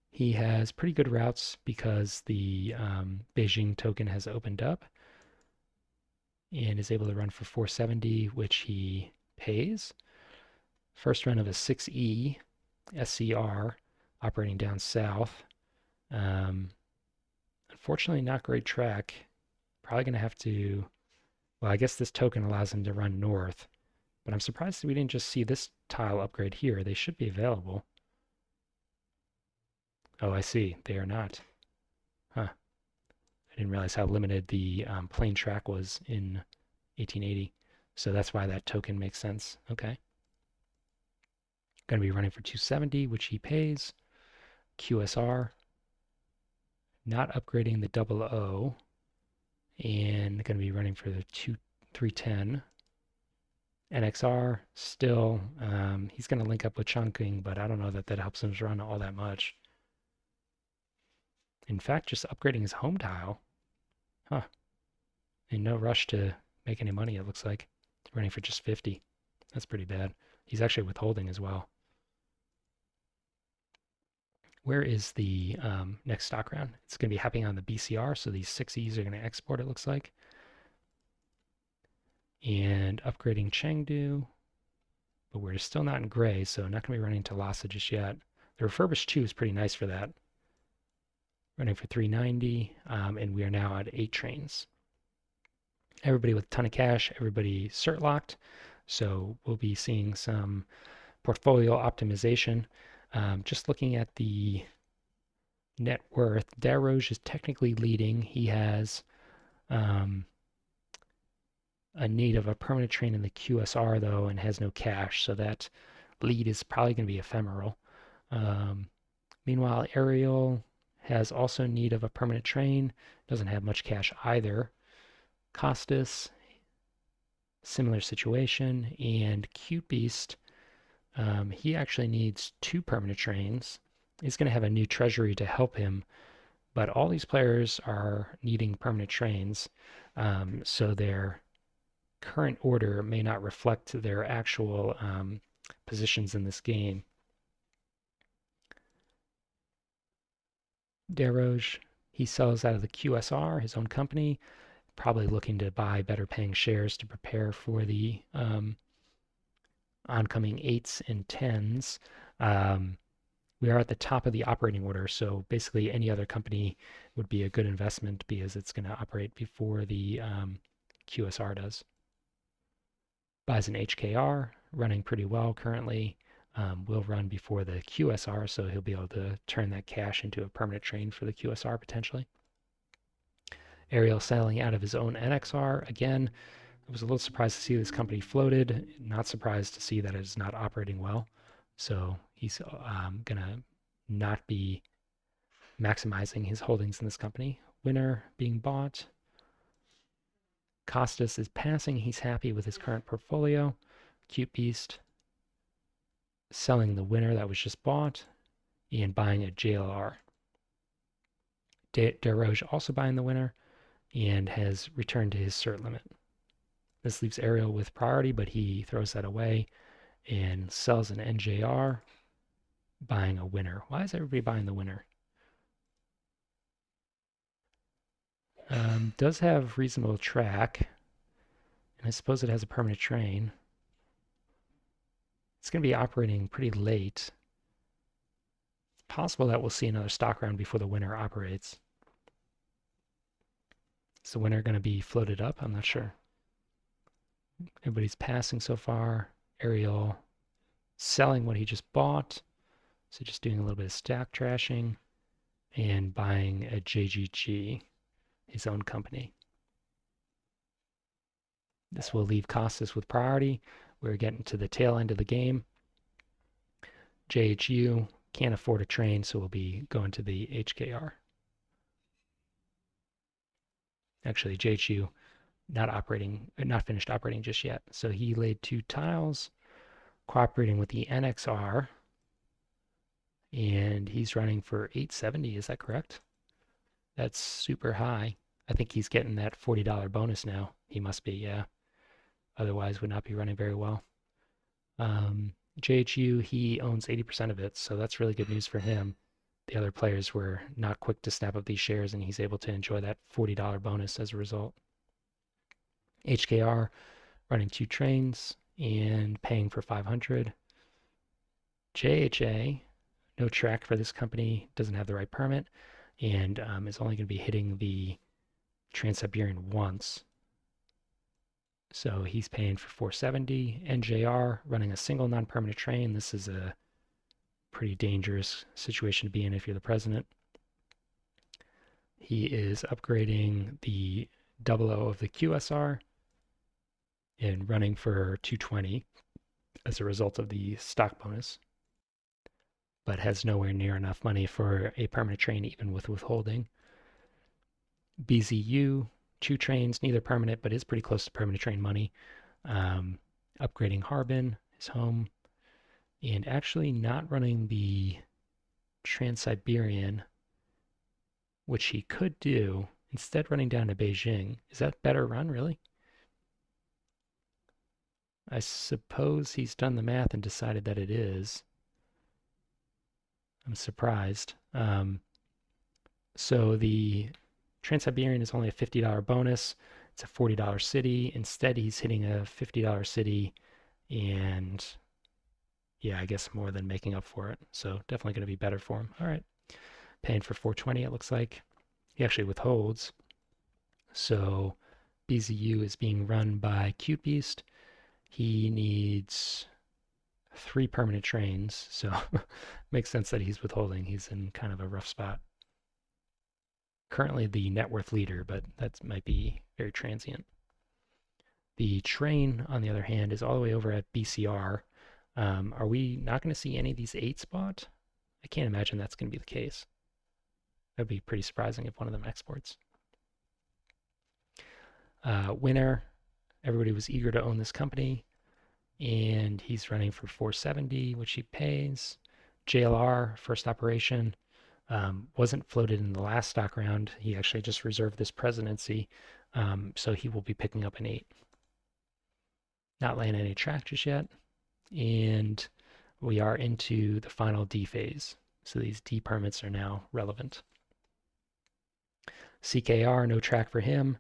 he has pretty good routes because the Beijing token has opened up and is able to run for 470, which he pays. First run of a 6E SCR operating down south. Unfortunately, not great track. Probably going to have to, well, I guess this token allows him to run north, but I'm surprised that we didn't just see this tile upgrade here. They should be available. Oh, I see. They are not. Huh. I didn't realize how limited the plain track was in 1880. So that's why that token makes sense. Okay. Going to be running for 270, which he pays. QSR, not upgrading the 00, and going to be running for the 310. NXR, still, he's going to link up with Chongqing, but I don't know that that helps him run all that much. In fact, just upgrading his home tile. Huh. In no rush to make any money, it looks like. Running for just 50. That's pretty bad. He's actually withholding as well. Where is the next stock round? It's going to be happening on the BCR, so these 6Es are going to export, it looks like. And upgrading Chengdu, but we're still not in gray, so not going to be running to Lhasa just yet. The refurbished 2 is pretty nice for that. Running for 390, and we are now at 8 trains. Everybody with a ton of cash, everybody cert locked, so we'll be seeing some portfolio optimization. Just looking at the net worth, Daroge is technically leading. He has a need of a permanent train in the QSR, though, and has no cash, so that lead is probably going to be ephemeral. Meanwhile, Ariel has also need of a permanent train, doesn't have much cash either. Costas, similar situation, and Cute Beast, he actually needs 2 permanent trains. He's going to have a new treasury to help him, but all these players are needing permanent trains, so their current order may not reflect their actual positions in this game. Deroge, he sells out of the QSR, his own company, probably looking to buy better paying shares to prepare for the oncoming 8s and 10s. We are at the top of the operating order, so basically any other company would be a good investment because it's going to operate before the QSR does. Buys an HKR, running pretty well currently. Will run before the QSR, so he'll be able to turn that cash into a permanent train for the QSR potentially. Ariel selling out of his own NXR. Again, I was a little surprised to see this company floated. Not surprised to see that it's not operating well. So he's going to not be maximizing his holdings in this company. Winner being bought. Costas is passing. He's happy with his current portfolio. Cute Beast selling the winner that was just bought and buying a JLR. Deroge also buying the winner and has returned to his cert limit. This leaves Ariel with priority, but he throws that away and sells an NJR, buying a winner. Why is everybody buying the winner? Does have reasonable track, and I suppose it has a permanent train. It's going to be operating pretty late. It's possible that we'll see another stock round before the winner operates. Is the winner going to be floated up? I'm not sure. Everybody's passing so far. Ariel selling what he just bought. So just doing a little bit of stack trashing and buying a JGG, his own company. This will leave Costas with priority. We're getting to the tail end of the game. JHU Can't afford a train, so we'll be going to the HKR. Actually, JHU not finished operating just yet. So he laid 2 tiles, cooperating with the NXR, and he's running for 870. Is that correct? That's super high. I think he's getting that $40 bonus now. He must be, yeah. Otherwise, would not be running very well. JHU, he owns 80% of it, so that's really good news for him. The other players were not quick to snap up these shares, and he's able to enjoy that $40 bonus as a result. HKR running 2 trains and paying for 500. JHA, no track for this company, doesn't have the right permit, and is only going to be hitting the Trans-Siberian once. So he's paying for 470. NJR running a single non-permanent train. This is a pretty dangerous situation to be in if you're the president. He is upgrading the 00 of the QSR and running for 220 as a result of the stock bonus, but has nowhere near enough money for a permanent train even with withholding. BZU, 2 trains, neither permanent, but is pretty close to permanent train money. Upgrading Harbin, his home, and actually not running the Trans-Siberian, which he could do, instead running down to Beijing. Is that better run, really? I suppose he's done the math and decided that it is. I'm surprised. So the Trans-Siberian is only a $50 bonus. It's a $40 city. Instead, he's hitting a $50 city and yeah, I guess more than making up for it. So definitely going to be better for him. All right. Paying for 420, it looks like. He actually withholds. So BZU is being run by Cute Beast. He needs 3 permanent trains. So makes sense that he's withholding. He's in kind of a rough spot. Currently the net worth leader, but that might be very transient. The train, on the other hand, is all the way over at BCR. Are we not going to see any of these 8 spot? I can't imagine that's going to be the case. That'd be pretty surprising if one of them exports. Winner, everybody was eager to own this company, and he's running for 470, which he pays. JLR, first operation, wasn't floated in the last stock round. He actually just reserved this presidency, so he will be picking up an 8. Not laying any track just yet, and we are into the final D phase. So these D permits are now relevant. CKR, no track for him,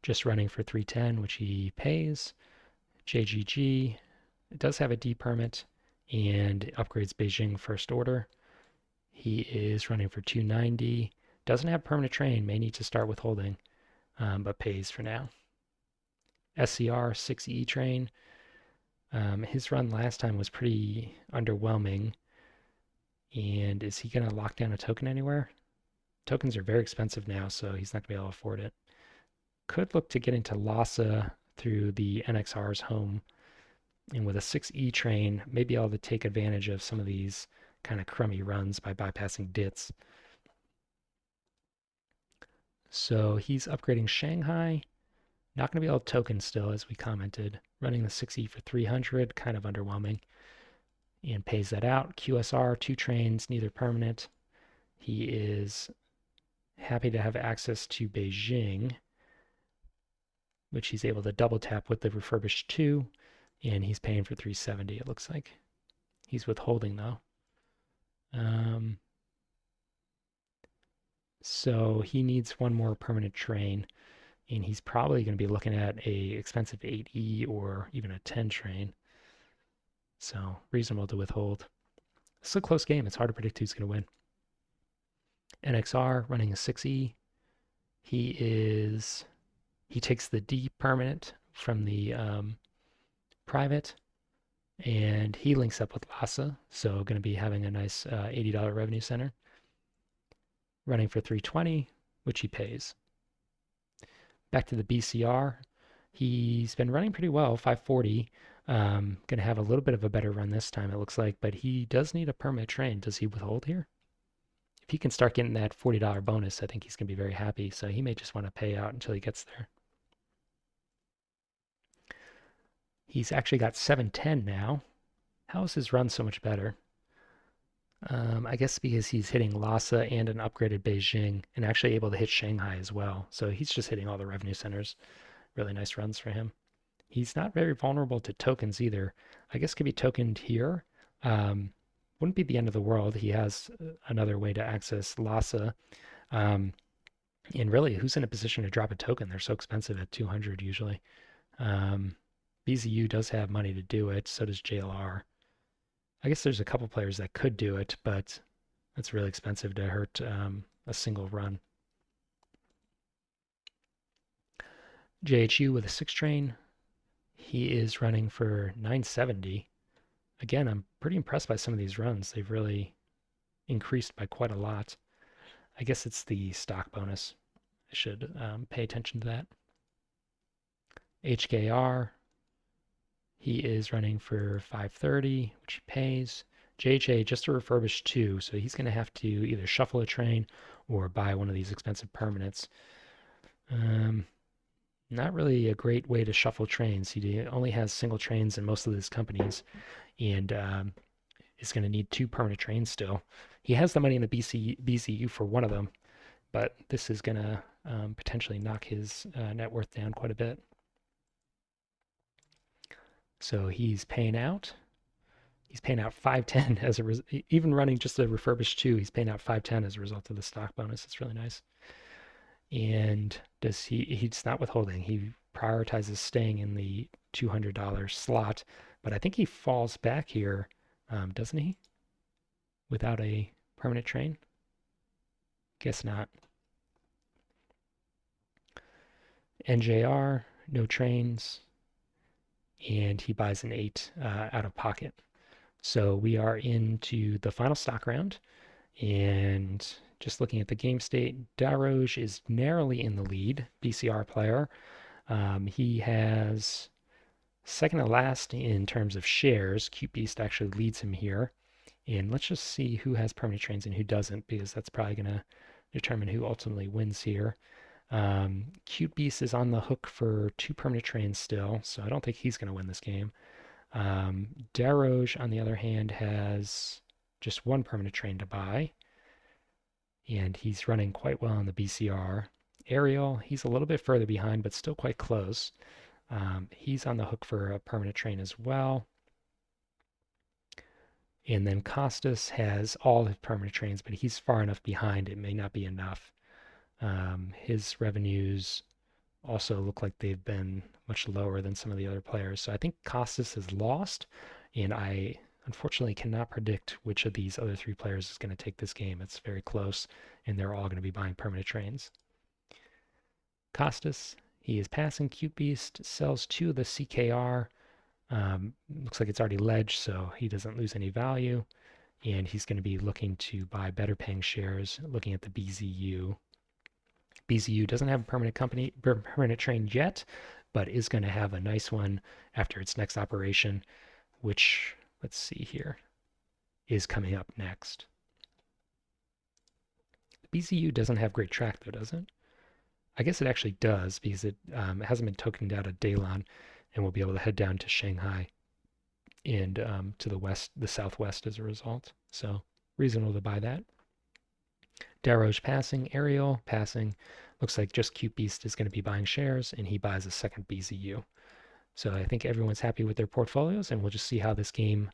just running for 310, which he pays. JGG, it does have a D permit and upgrades Beijing first order. He is running for 290. Doesn't have permanent train, may need to start withholding, but pays for now. SCR 6E train. His run last time was pretty underwhelming. And is he going to lock down a token anywhere? Tokens are very expensive now, so he's not going to be able to afford it. Could look to get into Lhasa through the NXR's home. And with a 6E train, maybe able to take advantage of some of these kind of crummy runs by bypassing DITs. So he's upgrading Shanghai. Not going to be able to token still, as we commented. Running the 6E for 300, kind of underwhelming. And pays that out. QSR, 2 trains, neither permanent. He is happy to have access to Beijing, which he's able to double tap with the refurbished 2, and he's paying for 370, it looks like. He's withholding, though. So he needs 1 more permanent train, and he's probably going to be looking at a expensive 8E or even a 10 train. So reasonable to withhold. It's a close game. It's hard to predict who's going to win. NXR running a 6E. He takes the D permanent from the private, and he links up with Lhasa, so going to be having a nice $80 revenue center. Running for 320, which he pays. Back to the BCR. He's been running pretty well, 540. Gonna have a little bit of a better run this time, it looks like, but he does need a permanent train. Does he withhold here? If he can start getting that $40 bonus, I think he's gonna be very happy. So he may just want to pay out until he gets there. He's actually got 710 now. How is his run so much better? I guess because he's hitting Lhasa and an upgraded Beijing and actually able to hit Shanghai as well. So he's just hitting all the revenue centers. Really nice runs for him. He's not very vulnerable to tokens either. I guess could be tokened here. Um, wouldn't be the end of the world. He has another way to access Lhasa. Um, and really, who's in a position to drop a token? They're so expensive at 200 usually. Um, BZU does have money to do it. So does JLR. I guess there's a couple players that could do it, but that's really expensive to hurt a single run. JHU with a 6 train. He is running for 970. Again, I'm pretty impressed by some of these runs. They've really increased by quite a lot. I guess it's the stock bonus. I should pay attention to that. HKR, he is running for 530, which he pays. JHA just a refurbished 2, so he's going to have to either shuffle a train or buy one of these expensive permanents. Not really a great way to shuffle trains. He only has single trains in most of these companies, and is going to need 2 permanent trains still. He has the money in the BCU for one of them, but this is going to potentially knock his net worth down quite a bit. So he's paying out. He's paying out 510 as even running just a refurbished 2. He's paying out 510 as a result of the stock bonus. It's really nice. And he's not withholding. He prioritizes staying in the $200 slot, but I think he falls back here, doesn't he? Without a permanent train? Guess not. NJR, no trains, and he buys an 8 out of pocket. So we are into the final stock round, and just looking at the game state, Daroge is narrowly in the lead, BCR player. He has second to last in terms of shares. Cute Beast actually leads him here. And let's just see who has permanent trains and who doesn't, because that's probably going to determine who ultimately wins here. Cute Beast is on the hook for 2 permanent trains still, so I don't think he's going to win this game. Daroge, on the other hand, has just 1 permanent train to buy, and he's running quite well on the BCR. Ariel, he's a little bit further behind, but still quite close. He's on the hook for a permanent train as well. And then Costas has all his permanent trains, but he's far enough behind, it may not be enough. His revenues also look like they've been much lower than some of the other players. So I think Costas has lost, and I unfortunately cannot predict which of these other 3 players is going to take this game. It's very close, and they're all going to be buying permanent trains. Costas, he is passing. Cute Beast sells 2 of the CKR. Looks like it's already ledged, so he doesn't lose any value. And he's going to be looking to buy better paying shares, looking at the BZU. BZU doesn't have a permanent train yet, but is going to have a nice one after its next operation, which, let's see here, is coming up next. BZU doesn't have great track though, does it? I guess it actually does, because it hasn't been tokened out of Daylon, and we'll be able to head down to Shanghai and to the southwest as a result. So reasonable to buy that. Daroge passing, Ariel passing. Looks like just Cute Beast is going to be buying shares, and he buys a second BZU. So I think everyone's happy with their portfolios, and we'll just see how this game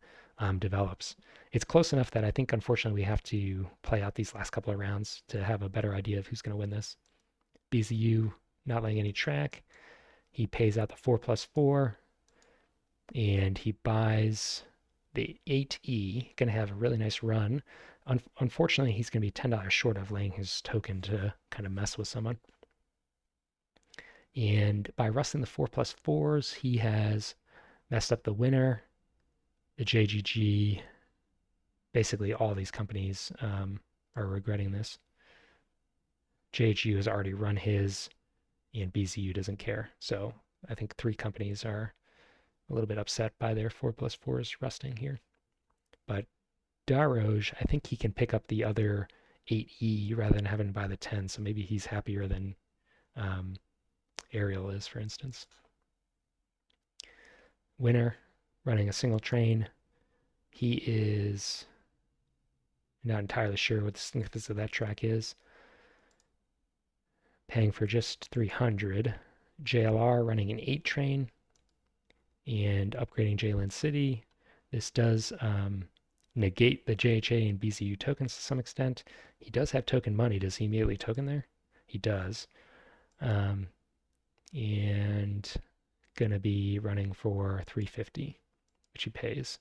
develops. It's close enough that I think, unfortunately, we have to play out these last couple of rounds to have a better idea of who's going to win this. BZU not letting any track. He pays out the 4+4, and he buys the 8E. Going to have a really nice run. Unfortunately, he's going to be $10 short of laying his token to kind of mess with someone. And by rusting the 4+4s, he has messed up the winner, the JGG. Basically, all these companies are regretting this. JHU has already run his, and BZU doesn't care. So I think 3 companies are A little bit upset by their 4+4s rusting here. But Darroge, I think he can pick up the other 8E rather than having to buy the 10, so maybe he's happier than um, Ariel is, for instance. Winner, running a single train. He is not entirely sure what the significance of that track is. Paying for just 300. JLR running an 8 train and upgrading Jalen City. This does negate the JHA and BZU tokens to some extent. He does have token money. Does he immediately token there? He does. Um, and gonna be running for 350, which he pays.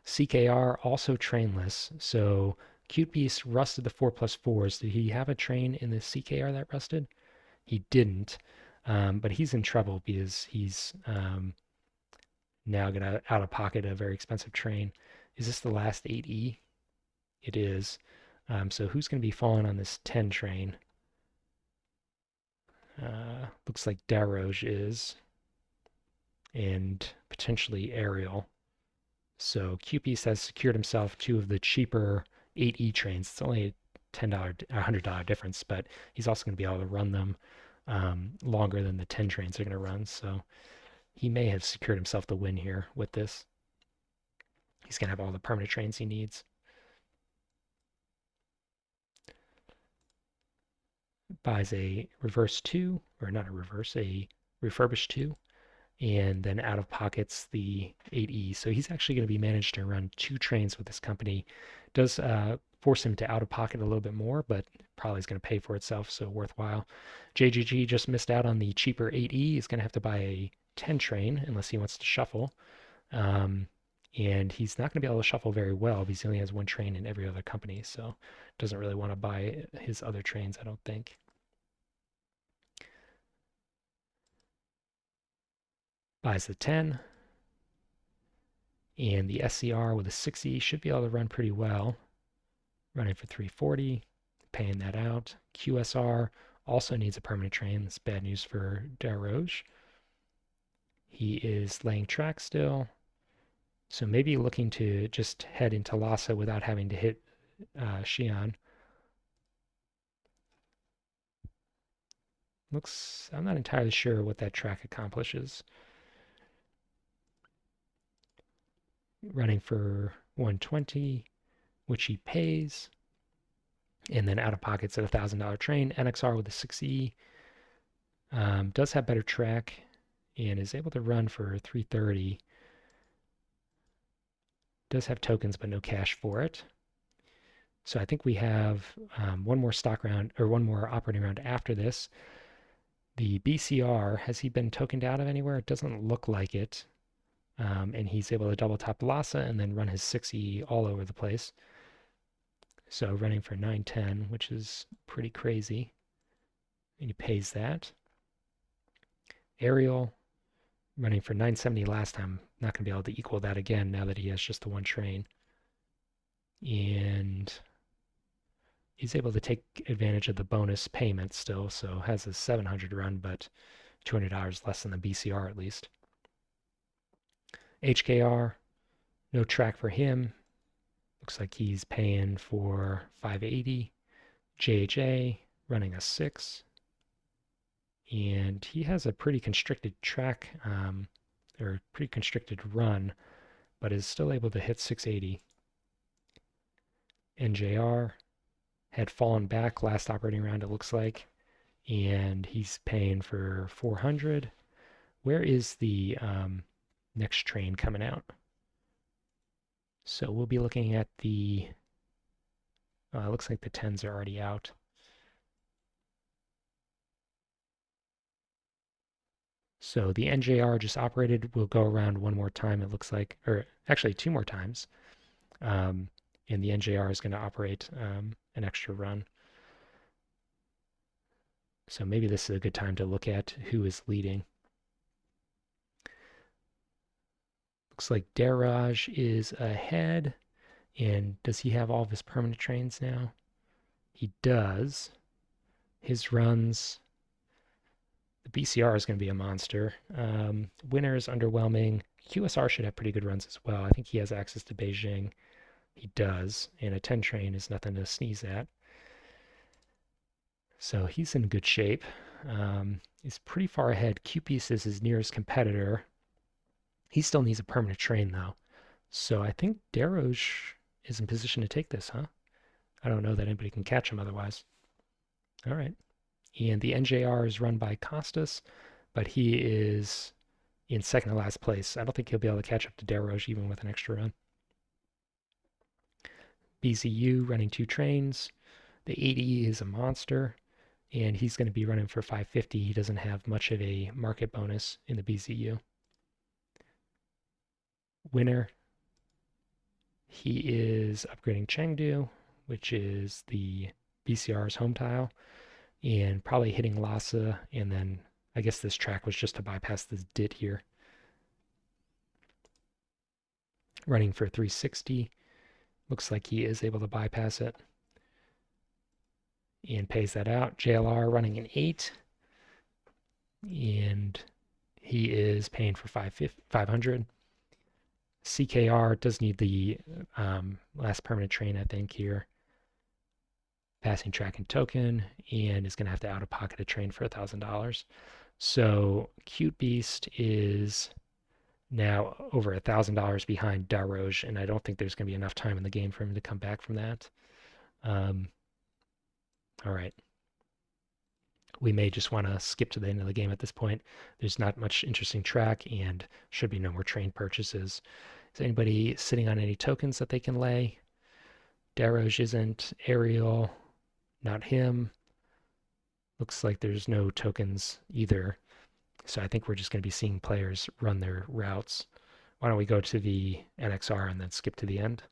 CKR also trainless, so Cute Beast rusted the 4+4s. Did he have a train in the CKR that rusted? He didn't, but he's in trouble because he's now going to out of pocket a very expensive train. Is this the last 8E? It is. So who's going to be falling on this 10 train? Looks like Darroge is, and potentially Ariel. So QPeace has secured himself two of the cheaper 8E trains. It's only a $10, $100 difference, but he's also going to be able to run them longer than the 10 trains are going to run. So he may have secured himself the win here with this. He's going to have all the permanent trains he needs. Buys a reverse 2, or not a reverse, a refurbished 2, and then out of pockets the 8E. So he's actually going to be managed to run 2 trains with this company. Does force him to out of pocket a little bit more, but probably is going to pay for itself, so worthwhile. JGG just missed out on the cheaper 8E. He's going to have to buy a 10 train unless he wants to shuffle. And he's not going to be able to shuffle very well because he only has 1 train in every other company, so doesn't really want to buy his other trains, I don't think. Buys the 10, and the SCR with a 6E should be able to run pretty well. Running for 340, paying that out. QSR also needs a permanent train. That's bad news for Darroge. He is laying track still, so maybe looking to just head into Lhasa without having to hit Xi'an. I'm not entirely sure what that track accomplishes. Running for 120, which he pays. And then out of pockets at a $1,000 train. NXR with a 6E. Does have better track and is able to run for 330. Does have tokens but no cash for it. So I think we have one more stock round, or one more operating round after this. The BCR, has he been tokened out of anywhere? It doesn't look like it. And he's able to double top Lhasa and then run his 6E all over the place. So running for 910, which is pretty crazy. And he pays that. Ariel, running for 970 last time. Not going to be able to equal that again now that he has just the 1 train. And he's able to take advantage of the bonus payment still, so has a 700 run, but $200 less than the BCR at least. HKR, no track for him. Looks like he's paying for 580. JHA, running a 6. And he has a pretty constricted track, or pretty constricted run, but is still able to hit 680. NJR had fallen back last operating round, it looks like, and he's paying for 400. Where is the next train coming out? So we'll be looking at the, looks like the 10s are already out. So the NJR just operated. We'll go around one more time, it looks like, or actually 2 more times. And the NJR is going to operate an extra run. So maybe this is a good time to look at who is leading. Looks like Daraj is ahead. And does he have all of his permanent trains now? He does. His runs, The BCR is going to be a monster. Winner is underwhelming. QSR should have pretty good runs as well. I think he has access to Beijing. He does, and a 10 train is nothing to sneeze at. So he's in good shape. He's pretty far ahead. QPeace is his nearest competitor. He still needs a permanent train, though. So I think Deroge is in position to take this, huh? I don't know that anybody can catch him otherwise. All right. And the NJR is run by Costas, but he is in second to last place. I don't think he'll be able to catch up to Deroge even with an extra run. BZU running 2 trains. The 80 is a monster, and he's going to be running for 550. He doesn't have much of a market bonus in the BZU. Winner, he is upgrading Chengdu, which is the BCR's home tile, and probably hitting Lhasa, and then I guess this track was just to bypass this dit here. Running for 360. Looks like he is able to bypass it and pays that out. JLR running an 8, and he is paying for 500. CKR does need the last permanent train, I think, here. Passing track and token, and is going to have to out-of-pocket a train for $1,000. So Cute Beast is now over $1,000 behind Daroge, and I don't think there's going to be enough time in the game for him to come back from that. All right. We may just want to skip to the end of the game at this point. There's not much interesting track and should be no more train purchases. Is anybody sitting on any tokens that they can lay? Daroge isn't. Ariel, not him. Looks like there's no tokens either. So I think we're just going to be seeing players run their routes. Why don't we go to the NXR and then skip to the end?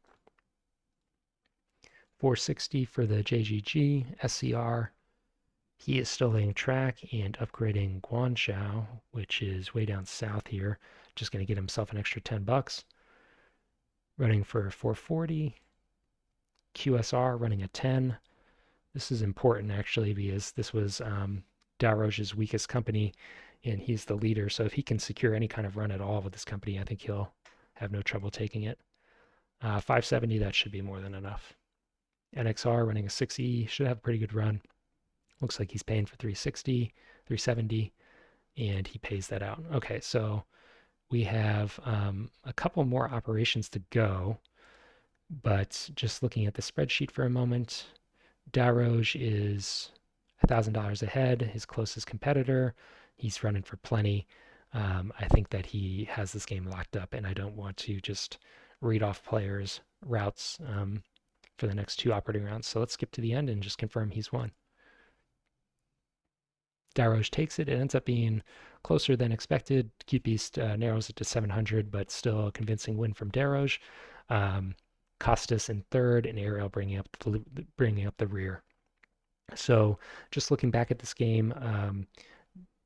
460 for the JGG, SCR. He is still laying track and upgrading Guangzhou, which is way down south here. Just going to get himself an extra 10 bucks. Running for 440. QSR running a 10. This is important actually because this was Daroge's weakest company and he's the leader. So if he can secure any kind of run at all with this company, I think he'll have no trouble taking it. 570, that should be more than enough. NXR running a 6E, should have a pretty good run. Looks like he's paying for 360, 370, and he pays that out. Okay, so we have a couple more operations to go, but just looking at the spreadsheet for a moment, Daroge is $1,000 ahead, his closest competitor. He's running for plenty. I think that he has this game locked up, and I don't want to just read off players' routes for the next 2 operating rounds. So let's skip to the end and just confirm he's won. Daroge takes it. It ends up being closer than expected. Cute Beast narrows it to 700, but still a convincing win from Daroge. Costas in third, and Ariel bringing up the rear. So just looking back at this game,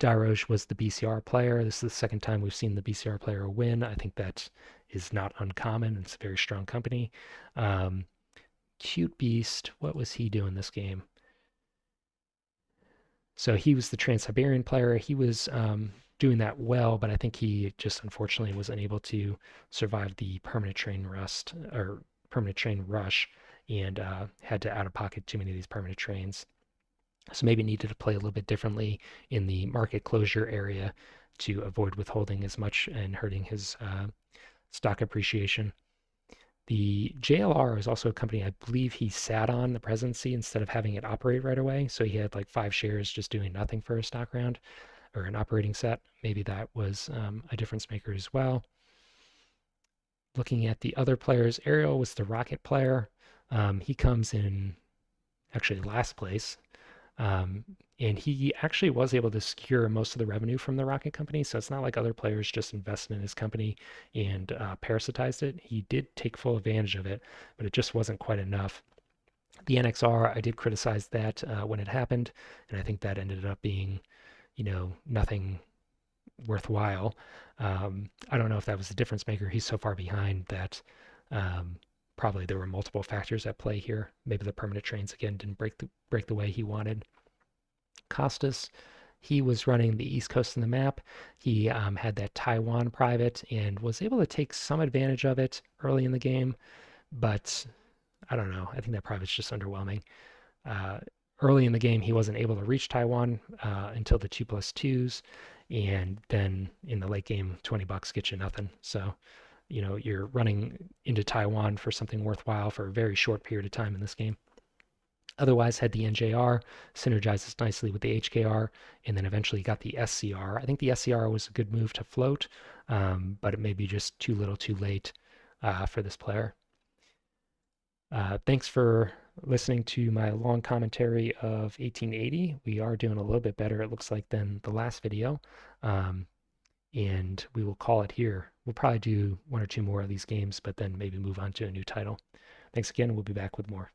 Daroge was the BCR player. This is the second time we've seen the BCR player win. I think that is not uncommon. It's a very strong company. Cute Beast, what was he doing this game? So he was the Trans-Siberian player. He was doing that well, but I think he just unfortunately was unable to survive the permanent train rush and had to out of pocket too many of these permanent trains. So maybe needed to play a little bit differently in the market closure area to avoid withholding as much and hurting his stock appreciation. The JLR is also a company I believe he sat on the presidency instead of having it operate right away. So he had like 5 shares just doing nothing for a stock round or an operating set. Maybe that was a difference maker as well. Looking at the other players, Ariel was the rocket player. He comes in actually last place. And he actually was able to secure most of the revenue from the rocket company. So it's not like other players just invested in his company and parasitized it. He did take full advantage of it, but it just wasn't quite enough. The NXR, I did criticize that when it happened, and I think that ended up being, nothing worthwhile. I don't know if that was the difference maker. He's so far behind that probably there were multiple factors at play here. Maybe the permanent trains again didn't break the way he wanted. Costas, He was running the east coast of the map. He had that Taiwan private and was able to take some advantage of it early in the game, but I don't know. I think that private's just underwhelming. Uh, Early in the game, he wasn't able to reach Taiwan until the 2+2s, and then in the late game, $20 gets you nothing. So, you're running into Taiwan for something worthwhile for a very short period of time in this game. Otherwise, had the NJR, synergizes nicely with the HKR, and then eventually got the SCR. I think the SCR was a good move to float, but it may be just too little too late for this player. Thanks for listening to my long commentary of 1880. We are doing a little bit better, it looks like, than the last video. Um, and we will call it here. We'll probably do one or two more of these games, but then maybe move on to a new title. Thanks again. We'll be back with more.